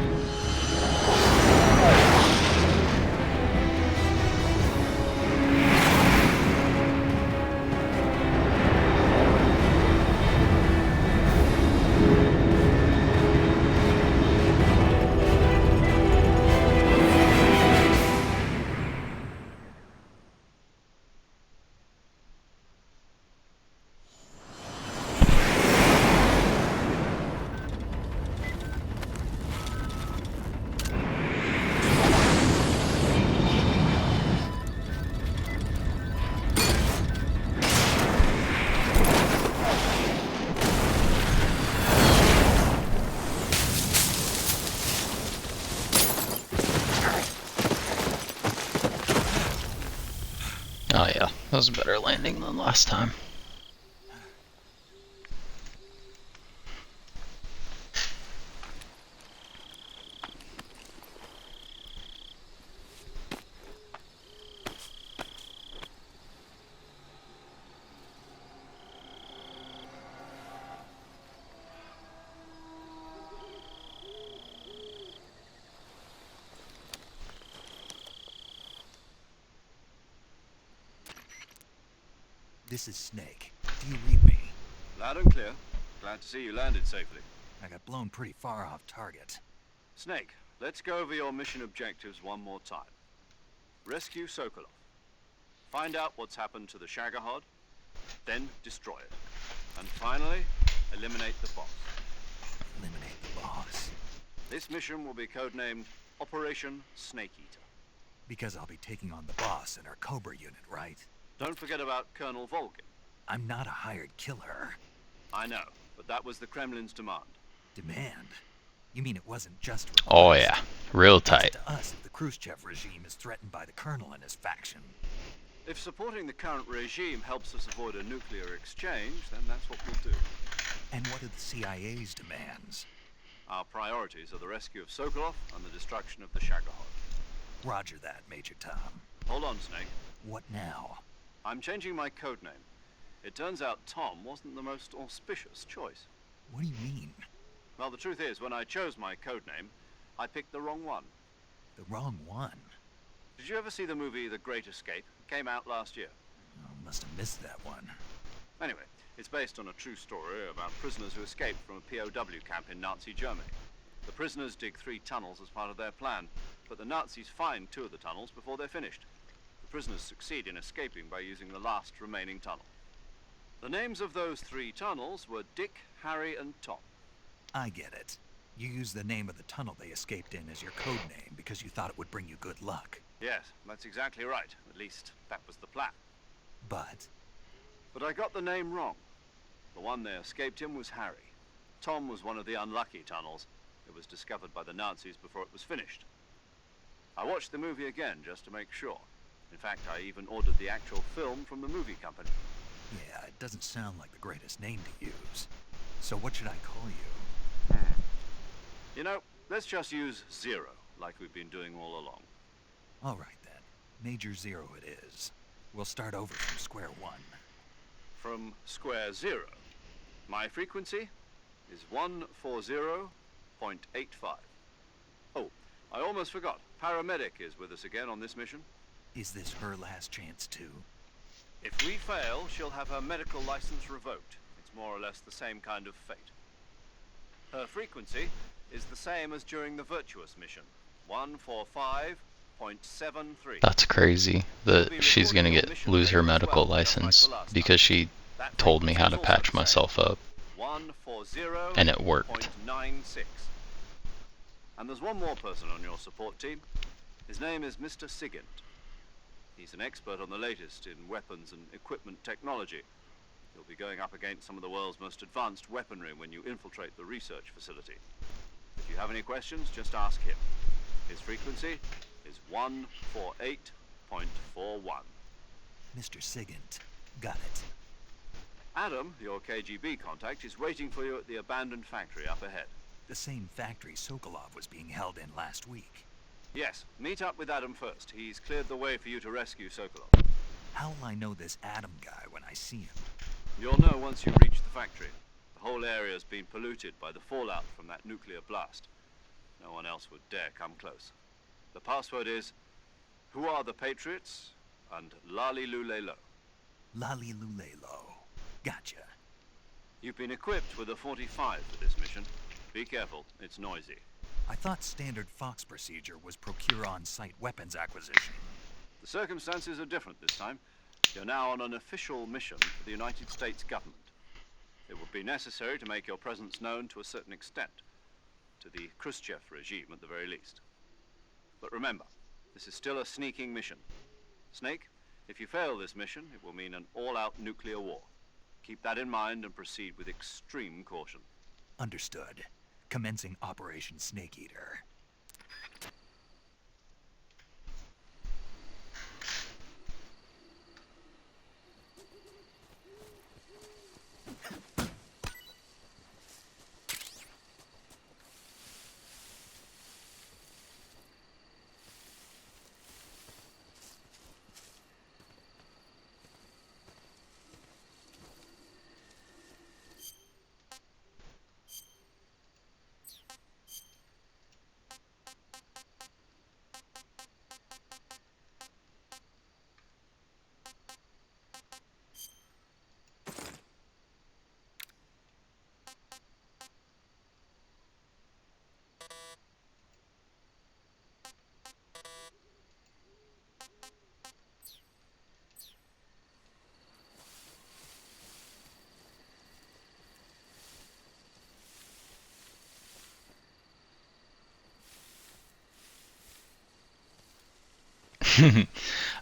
S1: Oh yeah, that was a better landing than last time.
S2: This is Snake. Do you read me?
S4: Loud and clear. Glad to see you landed safely.
S2: I got blown pretty far off target.
S4: Snake, let's go over your mission objectives one more time. Rescue Sokolov. Find out what's happened to the Shagohod, then destroy it. And finally, eliminate the boss.
S2: Eliminate the boss?
S4: This mission will be codenamed Operation Snake Eater.
S2: Because I'll be taking on the boss and her Cobra unit, right?
S4: Don't forget about Colonel Volgin.
S2: I'm not a hired killer.
S4: I know, but that was the Kremlin's demand.
S2: Demand? You mean it wasn't just a request?
S1: Oh yeah, real tight.
S2: It's to us that the Khrushchev regime is threatened by the Colonel and his faction.
S4: If supporting the current regime helps us avoid a nuclear exchange, then that's what we'll do.
S2: And what are the CIA's demands?
S4: Our priorities are the rescue of Sokolov and the destruction of the Shagohod.
S2: Roger that, Major Tom.
S4: Hold on, Snake.
S2: What now?
S4: I'm changing my code name. It turns out Tom wasn't the most auspicious choice.
S2: What do you mean?
S4: Well, the truth is, when I chose my code name, I picked the wrong one.
S2: The wrong one?
S4: Did you ever see the movie The Great Escape? It came out last year.
S2: Oh, must have missed that one.
S4: Anyway, it's based on a true story about prisoners who escaped from a POW camp in Nazi Germany. The prisoners dig 3 tunnels as part of their plan, but the Nazis find 2 of the tunnels before they're finished. The prisoners succeed in escaping by using the last remaining tunnel. The names of those 3 tunnels were Dick, Harry, and Tom.
S2: I get it. You used the name of the tunnel they escaped in as your code name because you thought it would bring you good luck.
S4: Yes, that's exactly right. At least, that was the plan.
S2: But
S4: I got the name wrong. The one they escaped in was Harry. Tom was one of the unlucky tunnels. It was discovered by the Nazis before it was finished. I watched the movie again just to make sure. In fact, I even ordered the actual film from the movie company.
S2: yeah, it doesn't sound like the greatest name to use. So what should I call you?
S4: You know, let's just use Zero, like we've been doing all along.
S2: All right, then. Major Zero it is. We'll start over from square one.
S4: From square 0. My frequency is 140.85. Oh, I almost forgot. Paramedic is with us again on this mission.
S2: Is this her last chance, too?
S4: If we fail, she'll have her medical license revoked. It's more or less the same kind of fate. Her frequency is the same as during the Virtuous mission. 145.73.
S1: That's crazy that she's gonna lose her medical license because she told me how to patch myself up.
S4: 140.96.
S1: And it worked.
S4: And there's one more person on your support team. His name is Mr. Sigint. He's an expert on the latest in weapons and equipment technology. You'll be going up against some of the world's most advanced weaponry when you infiltrate the research facility. If you have any questions, just ask him. His frequency is 148.41.
S2: Mr. Sigint. Got it.
S4: Adam, your KGB contact, is waiting for you at the abandoned factory up ahead.
S2: The same factory Sokolov was being held in last week.
S4: Yes, meet up with Adam first. He's cleared the way for you to rescue Sokolov.
S2: How will I know this Adam guy when I see him?
S4: You'll know once you reach the factory. The whole area's been polluted by the fallout from that nuclear blast. No one else would dare come close. The password is, "Who are the Patriots?" and Lali Lulelo.
S2: Lali Lulelo. Gotcha.
S4: You've been equipped with a 45 for this mission. Be careful, it's noisy.
S2: I thought standard Fox procedure was procure on-site weapons acquisition.
S4: The circumstances are different this time. You're now on an official mission for the United States government. It would be necessary to make your presence known to a certain extent, to the Khrushchev regime at the very least. But remember, this is still a sneaking mission. Snake, if you fail this mission, it will mean an all-out nuclear war. Keep that in mind and proceed with extreme caution.
S2: Understood. Commencing Operation Snake Eater.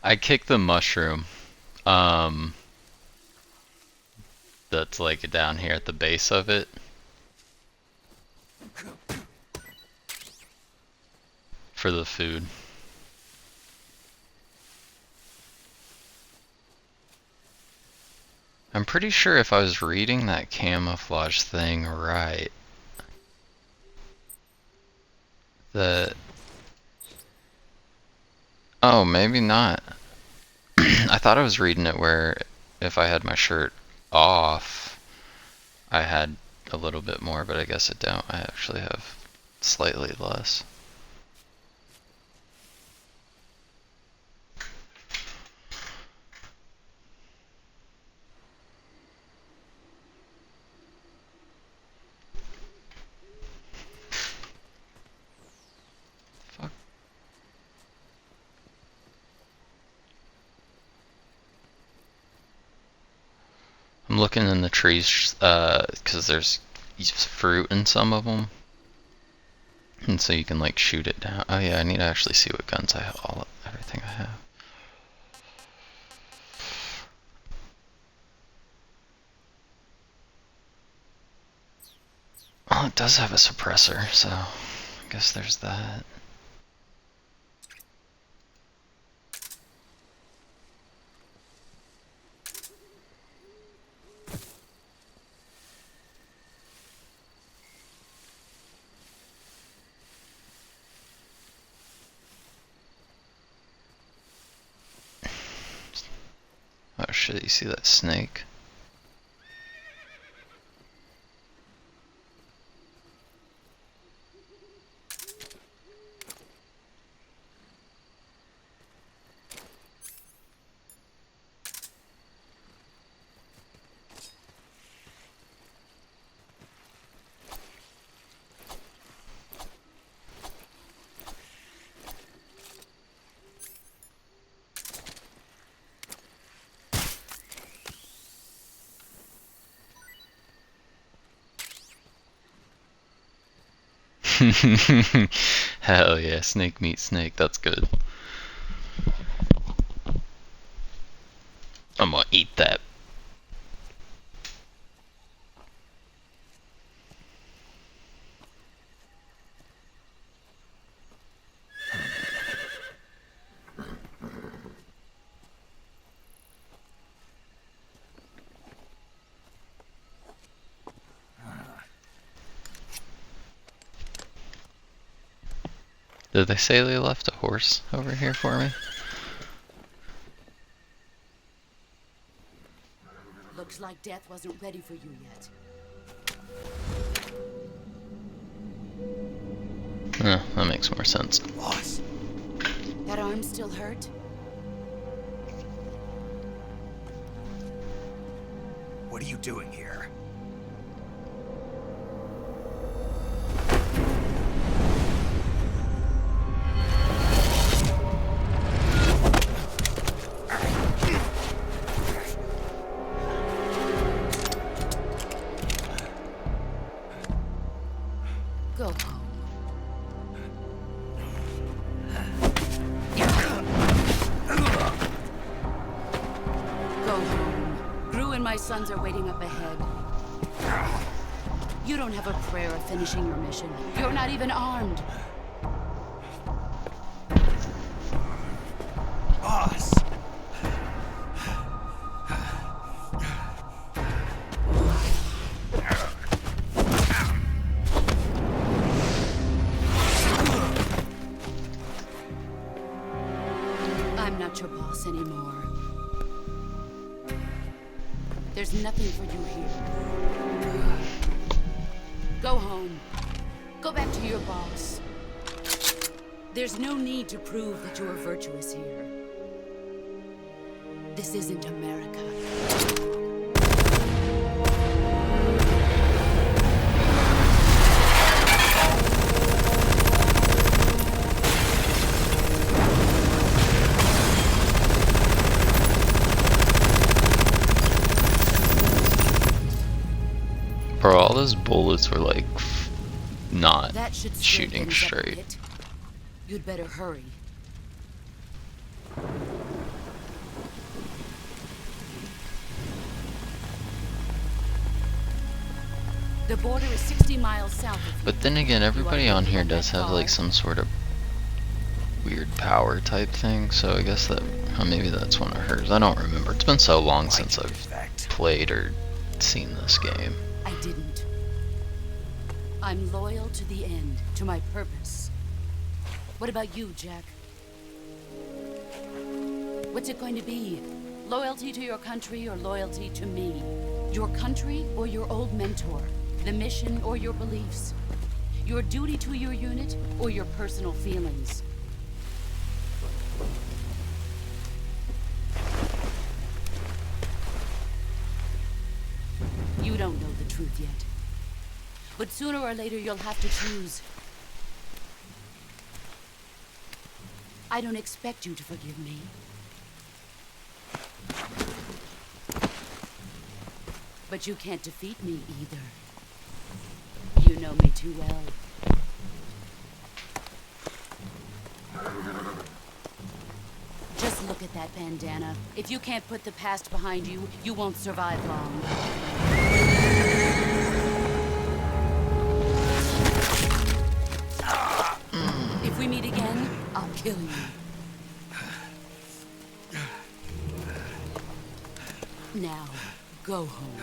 S1: I kicked the mushroom. That's like down here at the base of it. For the food. I'm pretty sure if I was reading that camouflage thing right, that... Oh, maybe not. I thought I was reading it where if I had my shirt off, I had a little bit more, but I guess I don't. I actually have slightly less. Fuck. I'm looking in the trees, because there's fruit in some of them. And so you can like shoot it down. Oh yeah, I need to actually see what guns I have, everything I have. Well, it does have a suppressor, so I guess there's that. Oh shit, you see that snake? Hell yeah, snake meat snake, that's good. I'm gonna eat that. Did they say they left a horse over here for me?
S8: Looks like death wasn't ready for you yet.
S1: That makes more sense.
S6: Boss.
S8: That arm still hurt?
S2: What are you doing here?
S8: Go home. Go home. Gru and my sons are waiting up ahead. You don't have a prayer of finishing your mission. You're not even armed.
S2: Boss!
S8: I'm not your boss anymore. There's nothing for you here. Go home. Go back to your boss. There's no need to prove that you are virtuous here. This isn't America.
S1: Bro, all those bullets were like not
S8: That should slow
S1: shooting
S8: things up a
S1: straight.
S8: bit. You'd better hurry. The border is 60 miles south of here.
S1: But then again, everybody on here does have like some sort of weird power type thing, so I guess that maybe that's one of hers. I don't remember. It's been so long since I've played or seen this game.
S8: I didn't. I'm loyal to the end, to my purpose. What about you, Jack? What's it going to be? Loyalty to your country or loyalty to me? Your country or your old mentor? The mission or your beliefs? Your duty to your unit or your personal feelings? You don't know the truth yet. But sooner or later you'll have to choose. I don't expect you to forgive me. But you can't defeat me either. You know me too well. Just look at that bandana. If you can't put the past behind you, you won't survive long. If we meet again, I'll kill you. Now, go home.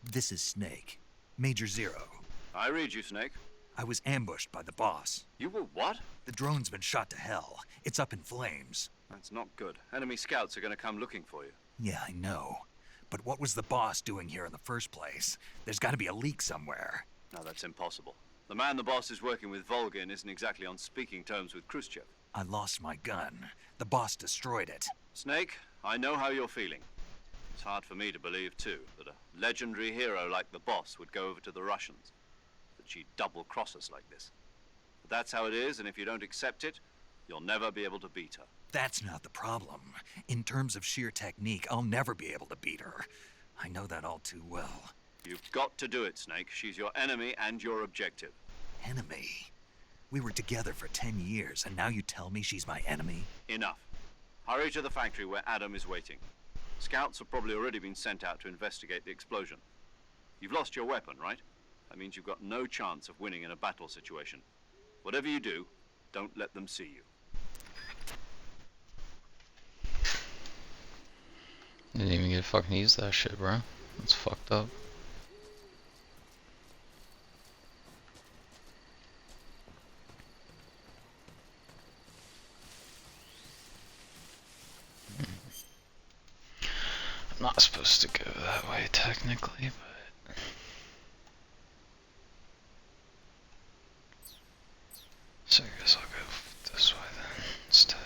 S2: This is Snake. Major Zero.
S14: I read you, Snake.
S2: I was ambushed by the boss.
S14: You were what?
S2: The drone's been shot to hell. It's up in flames.
S14: That's not good. Enemy scouts are gonna come looking for you.
S2: Yeah, I know. But what was the boss doing here in the first place? There's gotta be a leak somewhere.
S14: No, that's impossible. The man the boss is working with, Volgin, isn't exactly on speaking terms with Khrushchev.
S2: I lost my gun. The boss destroyed it.
S14: Snake, I know how you're feeling. It's hard for me to believe, too, that a legendary hero like the boss would go over to the Russians. That she'd double-cross us like this. But that's how it is, and if you don't accept it, you'll never be able to beat her.
S2: That's not the problem. In terms of sheer technique, I'll never be able to beat her. I know that all too well.
S14: You've got to do it, Snake. She's your enemy and your objective.
S2: Enemy? We were together for 10 years, and now you tell me she's my enemy?
S14: Enough. Hurry to the factory where Adam is waiting. Scouts have probably already been sent out to investigate the explosion. You've lost your weapon, right? That means you've got no chance of winning in a battle situation. Whatever you do, don't let them see you.
S1: Didn't even get to fucking use that shit, bro. That's fucked up. I'm not supposed to go that way technically, but so I guess I'll go this way then instead.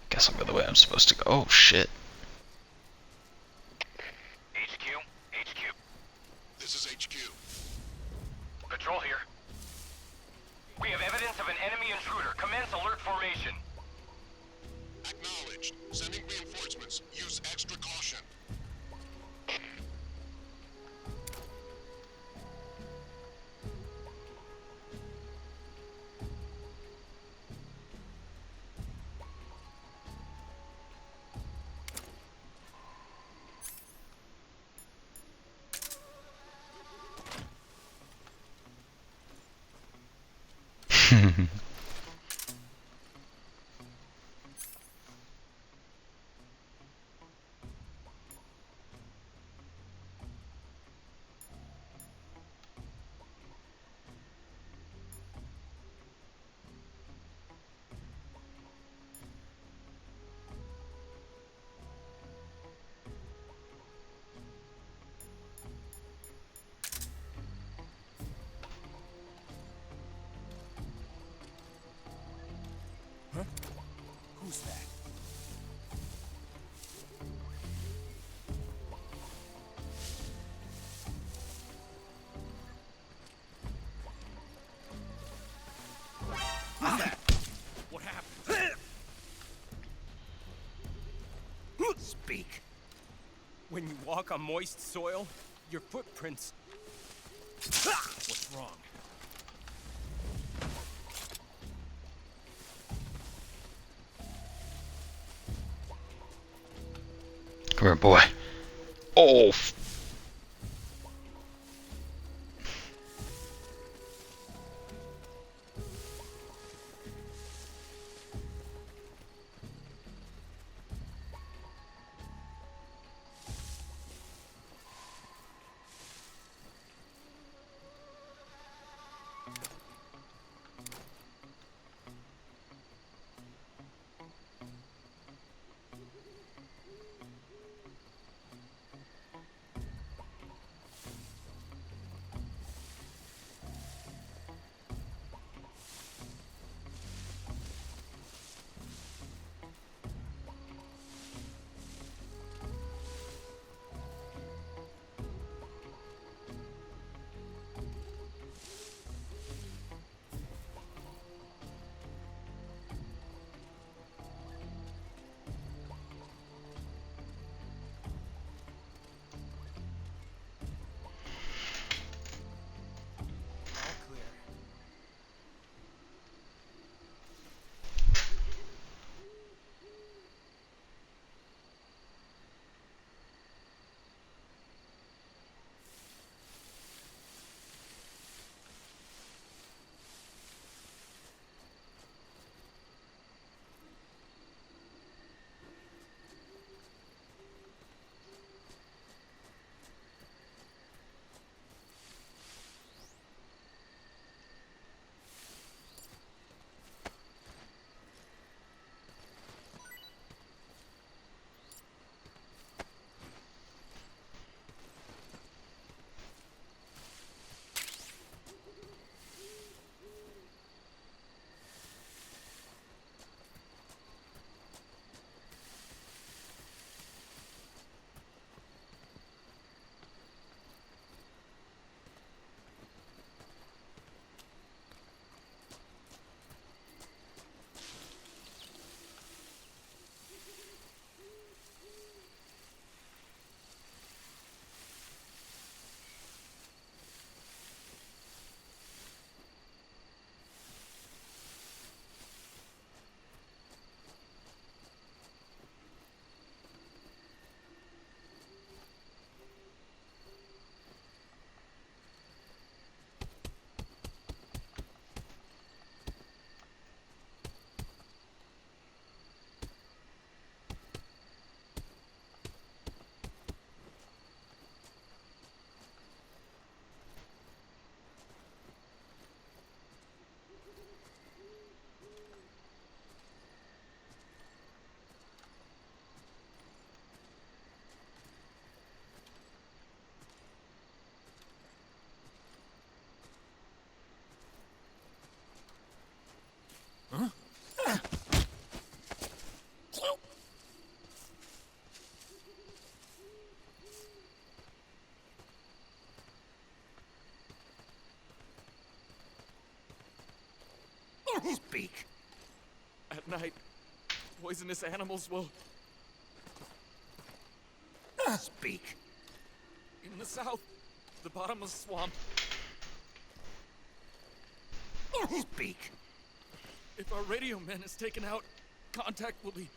S1: Guess I'll go the way I'm supposed to go. Oh shit.
S10: HQ. This is HQ.
S17: Patrol here. We have evidence of an enemy intruder. Commence alert formation.
S10: Acknowledged. Sending reinforcements. Use extra caution.
S6: Huh? Who's that? Who's that? What happened?
S2: Speak.
S6: When you walk on moist soil, your footprints... What's wrong?
S1: Come here, boy. Oh.
S2: Speak.
S11: At night, poisonous animals will...
S2: Speak.
S11: In the south, the bottomless swamp.
S2: Speak.
S11: If our radio man is taken out, contact will be...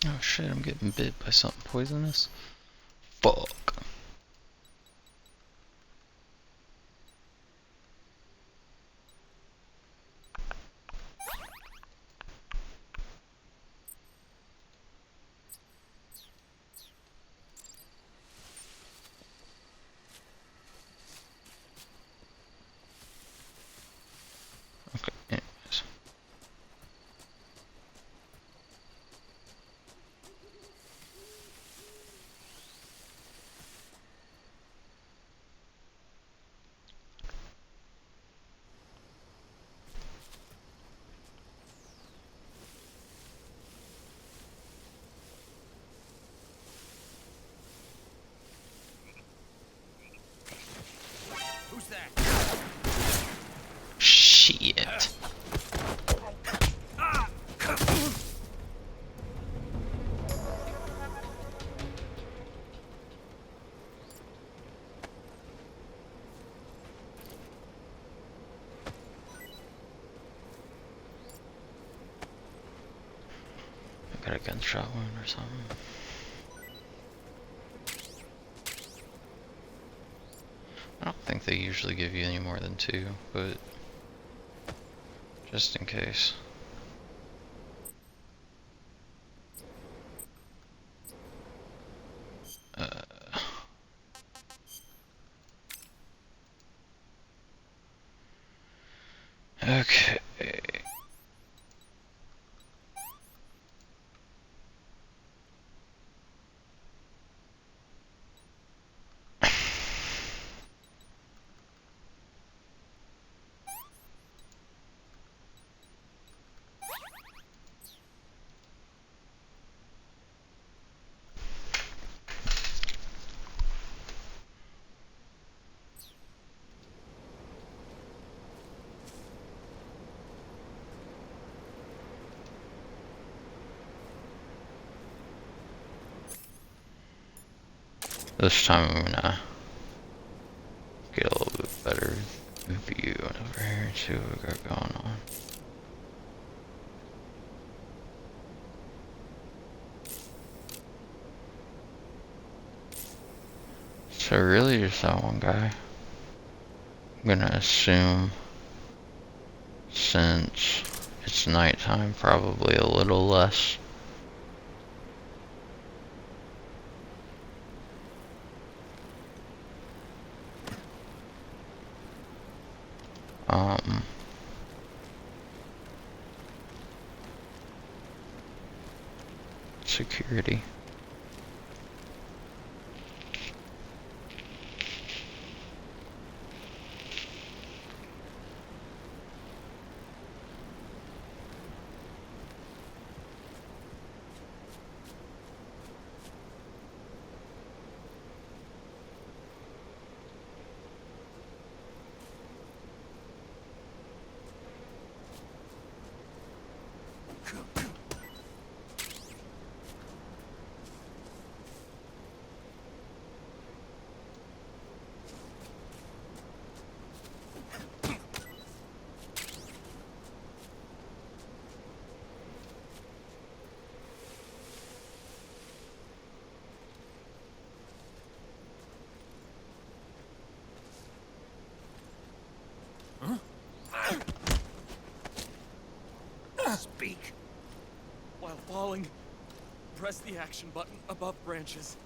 S1: Oh shit, I'm getting bit by something poisonous. Fuck. Okay, anyways.
S2: Who's that?
S1: Shit. I got a gunshot wound or something. I don't think they usually give you any more than 2, but just in case. Okay. This time I'm gonna get a little bit better view over here and see what we got going on. So really just that one guy. I'm gonna assume since it's nighttime, probably a little less. security.
S2: Speak.
S11: While falling, press the action button above branches.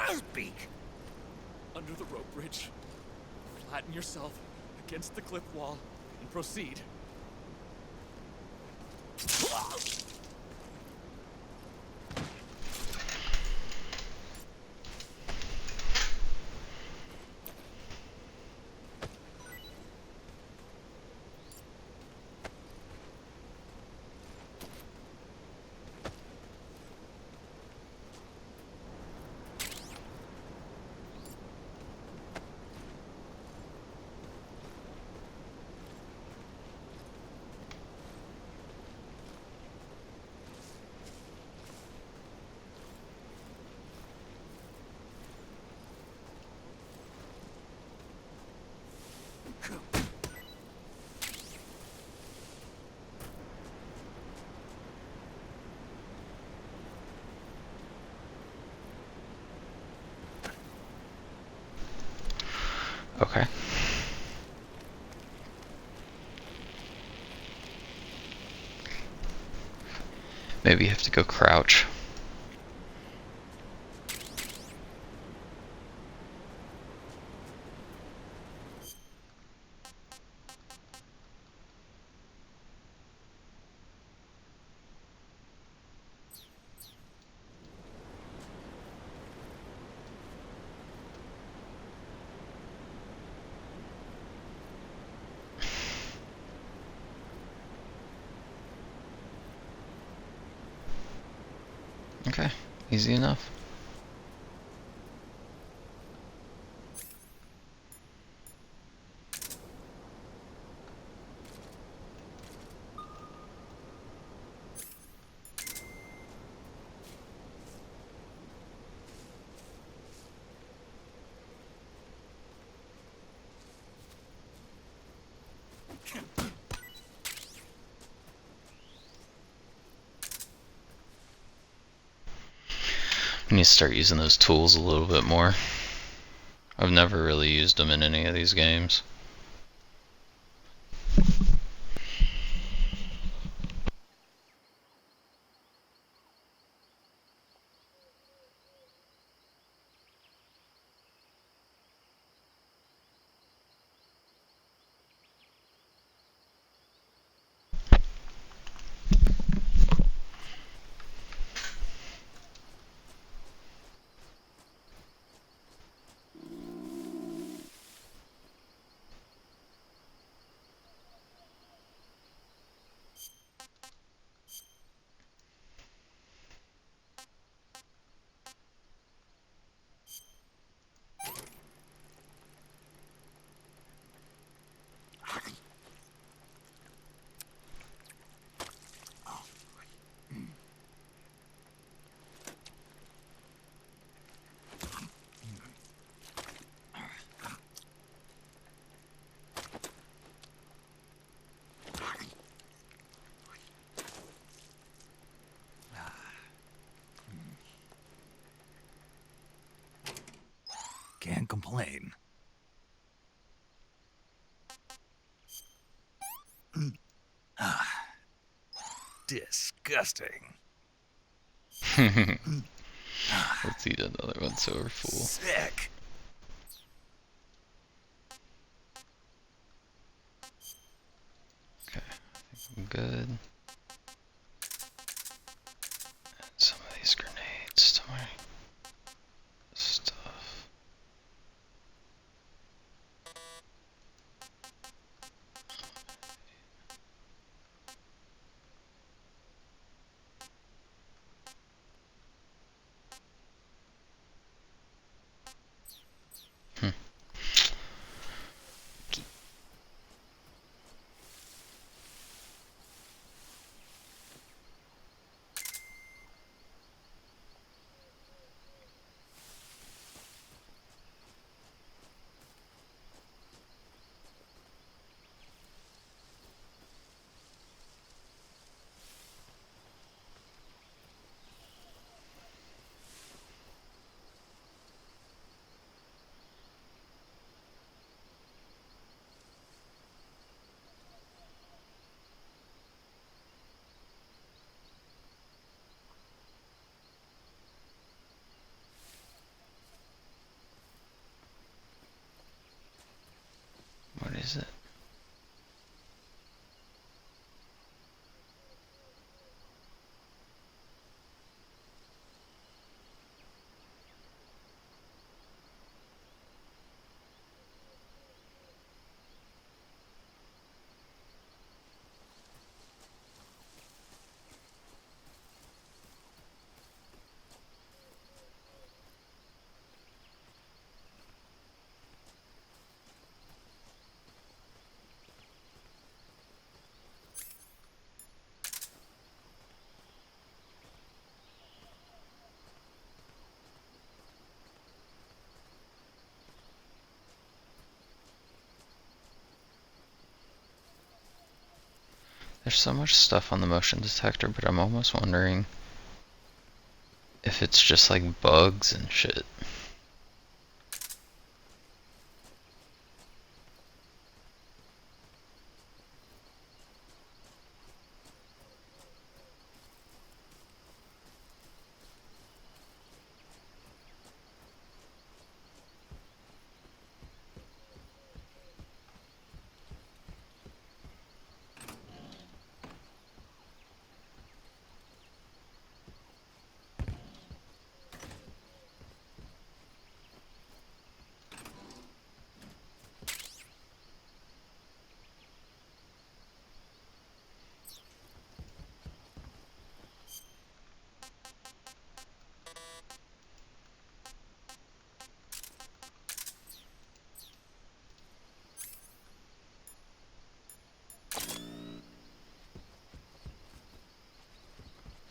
S2: Speak.
S11: Under the rope bridge. Flatten yourself against the cliff wall and proceed.
S1: Okay. Maybe you have to go crouch. Okay, easy enough. I need to start using those tools a little bit more. I've never really used them in any of these games.
S2: Can't complain. Disgusting.
S1: Let's eat another one so we're full.
S2: Sick.
S1: Okay, I think I'm good. is it? There's so much stuff on the motion detector, but I'm almost wondering if it's just like bugs and shit.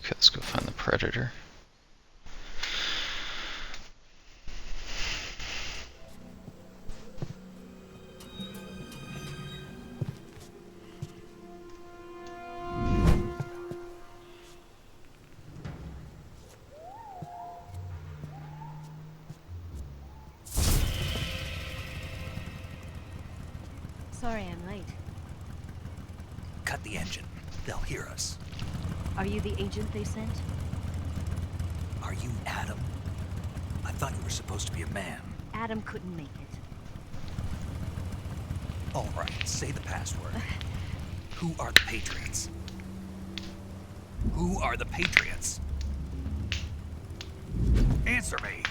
S1: Okay, let's go find the predator.
S19: Sorry I'm late.
S2: Cut the engine. They'll hear us.
S19: Are you the agent they sent?
S2: Are you Adam? I thought you were supposed to be a man.
S19: Adam couldn't make it.
S2: All right, say the password. Who are the Patriots? Who are the Patriots? Answer me.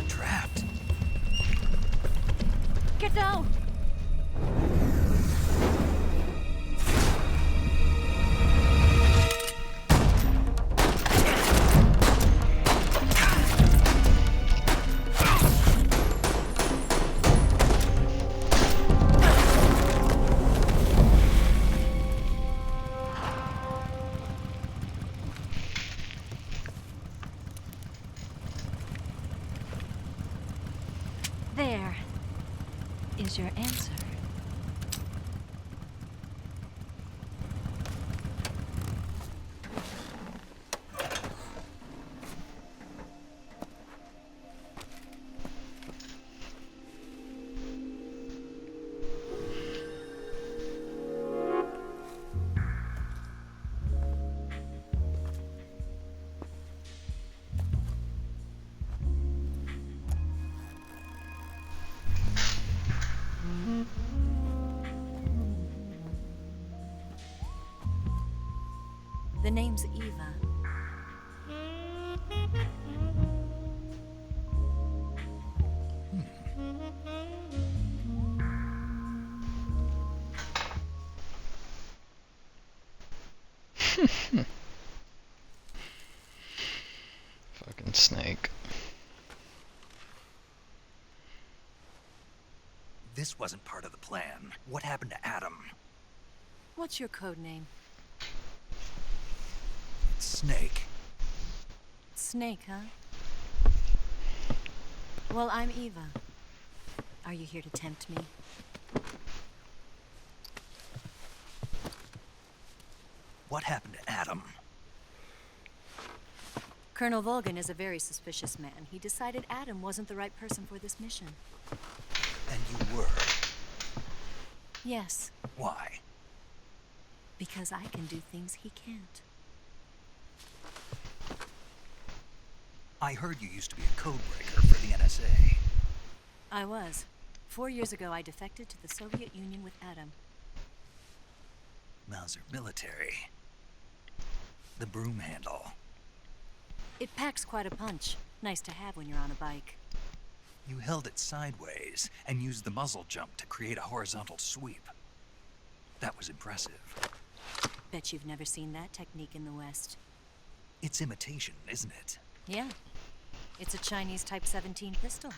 S2: Trapped.
S19: Get down! There is your answer. The name's Eva.
S1: Fucking snake.
S2: This wasn't part of the plan. What happened to Adam?
S19: What's your code name?
S2: Snake.
S19: Snake, huh? Well, I'm Eva. Are you here to tempt me?
S2: What happened to Adam?
S19: Colonel Volgan is a very suspicious man. He decided Adam wasn't the right person for this mission.
S2: And you were?
S19: Yes.
S2: Why?
S19: Because I can do things he can't.
S2: I heard you used to be a codebreaker for the NSA.
S19: I was. 4 years ago, I defected to the Soviet Union with Adam.
S2: Mauser military. The broom handle.
S19: It packs quite a punch. Nice to have when you're on a bike.
S2: You held it sideways and used the muzzle jump to create a horizontal sweep. That was impressive.
S19: Bet you've never seen that technique in the West.
S2: It's imitation, isn't it?
S19: Yeah. It's a Chinese Type 17 pistol.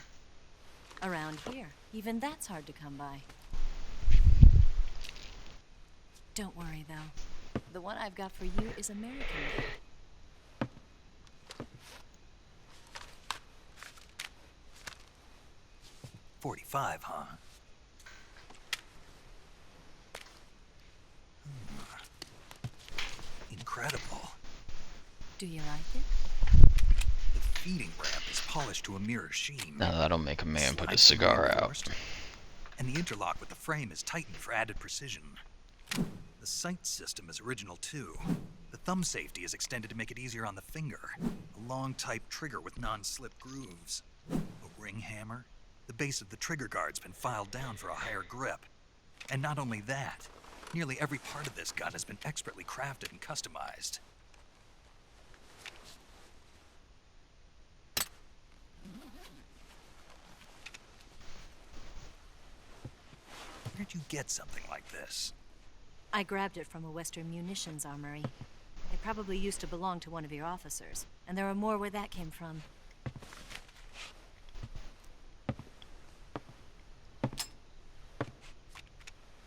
S19: Around here, even that's hard to come by. Don't worry, though. The one I've got for you is American-made.
S2: .45, huh? Incredible.
S19: Do you like it?
S2: The feeding ramp is polished to a mirror sheen.
S1: Now that'll make a man put his cigar out.
S2: And the interlock with the frame is tightened for added precision. The sight system is original too. The thumb safety is extended to make it easier on the finger. A long type trigger with non-slip grooves. A ring hammer. The base of the trigger guard's been filed down for a higher grip. And not only that, nearly every part of this gun has been expertly crafted and customized. Where'd you get something like this?
S19: I grabbed it from a Western munitions armory. It probably used to belong to one of your officers, and there are more where that came from.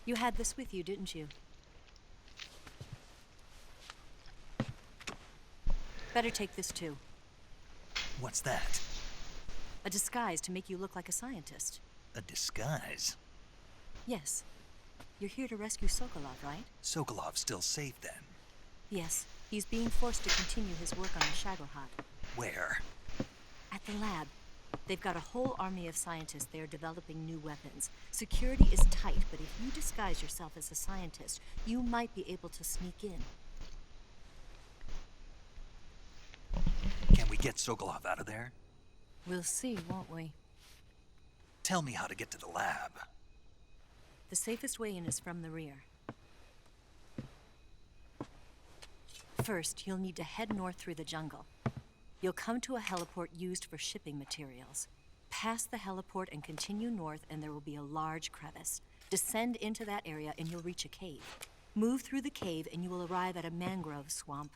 S19: You had this with you, didn't you? Better take this too.
S2: What's that?
S19: A disguise to make you look like a scientist.
S2: A disguise?
S19: Yes. You're here to rescue Sokolov, right?
S2: Sokolov's still safe then?
S19: Yes. He's being forced to continue his work on the Shagohod.
S2: Where?
S19: At the lab. They've got a whole army of scientists there developing new weapons. Security is tight, but if you disguise yourself as a scientist, you might be able to sneak in.
S2: Can we get Sokolov out of there?
S19: We'll see, won't we?
S2: Tell me how to get to the lab.
S19: The safest way in is from the rear. First, you'll need to head north through the jungle. You'll come to a heliport used for shipping materials. Pass the heliport and continue north, and there will be a large crevice. Descend into that area and you'll reach a cave. Move through the cave and you will arrive at a mangrove swamp.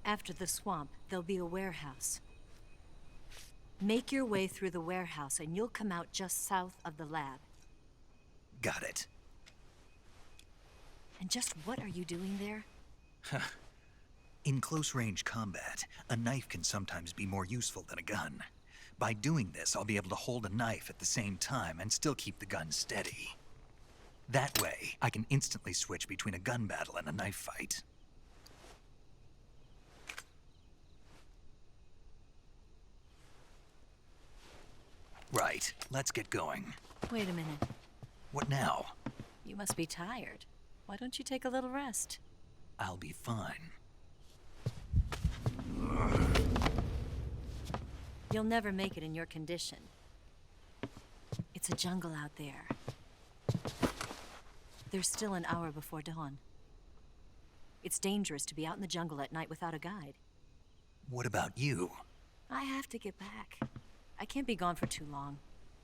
S19: After the swamp, there'll be a warehouse. Make your way through the warehouse and you'll come out just south of the lab.
S2: Got it.
S19: And just what are you doing there?
S2: In close-range combat, a knife can sometimes be more useful than a gun. By doing this, I'll be able to hold a knife at the same time and still keep the gun steady. That way, I can instantly switch between a gun battle and a knife fight. Right, let's get going.
S19: Wait a minute.
S2: What now?
S19: You must be tired. Why don't you take a little rest?
S2: I'll be fine.
S19: You'll never make it in your condition. It's a jungle out there. There's still an hour before dawn. It's dangerous to be out in the jungle at night without a guide.
S2: What about you?
S19: I have to get back. I can't be gone for too long.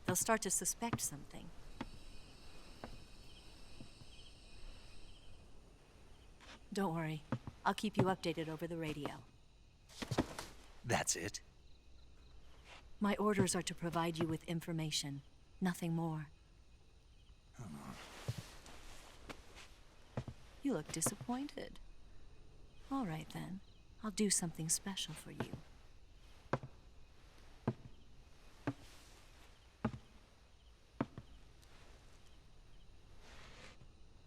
S19: They'll start to suspect something. Don't worry. I'll keep you updated over the radio.
S2: That's it?
S19: My orders are to provide you with information. Nothing more. You look disappointed. All right, then. I'll do something special for you.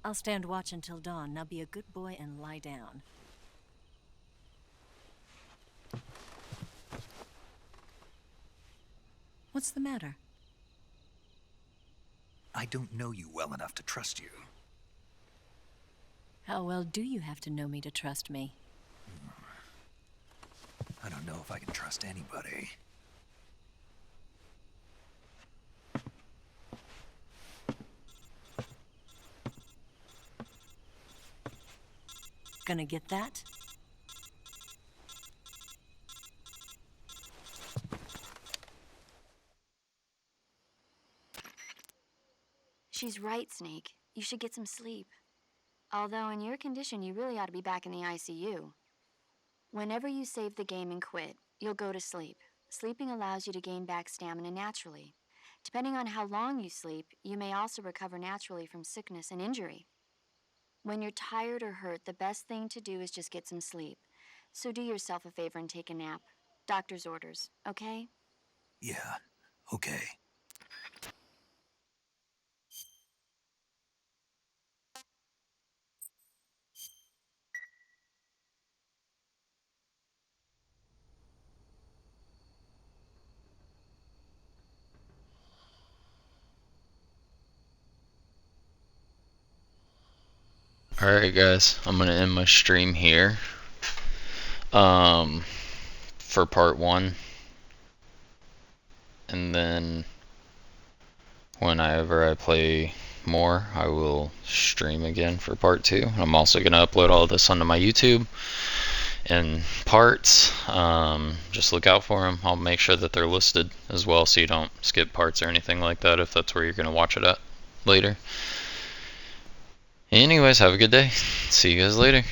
S19: I'll stand watch until dawn. Now be a good boy and lie down. What's the matter?
S2: I don't know you well enough to trust you.
S19: How well do you have to know me to trust me?
S2: I don't know if I can trust anybody.
S19: Gonna get that?
S7: She's right, Snake. You should get some sleep. Although in your condition, you really ought to be back in the ICU. Whenever you save the game and quit, you'll go to sleep. Sleeping allows you to gain back stamina naturally. Depending on how long you sleep, you may also recover naturally from sickness and injury. When you're tired or hurt, the best thing to do is just get some sleep. So do yourself a favor and take a nap. Doctor's orders, okay?
S2: Yeah, okay.
S1: Alright guys, I'm gonna end my stream here. For part 1. And then whenever I play more, I will stream again for part 2. I'm also gonna upload all of this onto my YouTube in parts. Just look out for them. I'll make sure that they're listed as well so you don't skip parts or anything like that if that's where you're gonna watch it at later. Anyways, have a good day. See you guys later.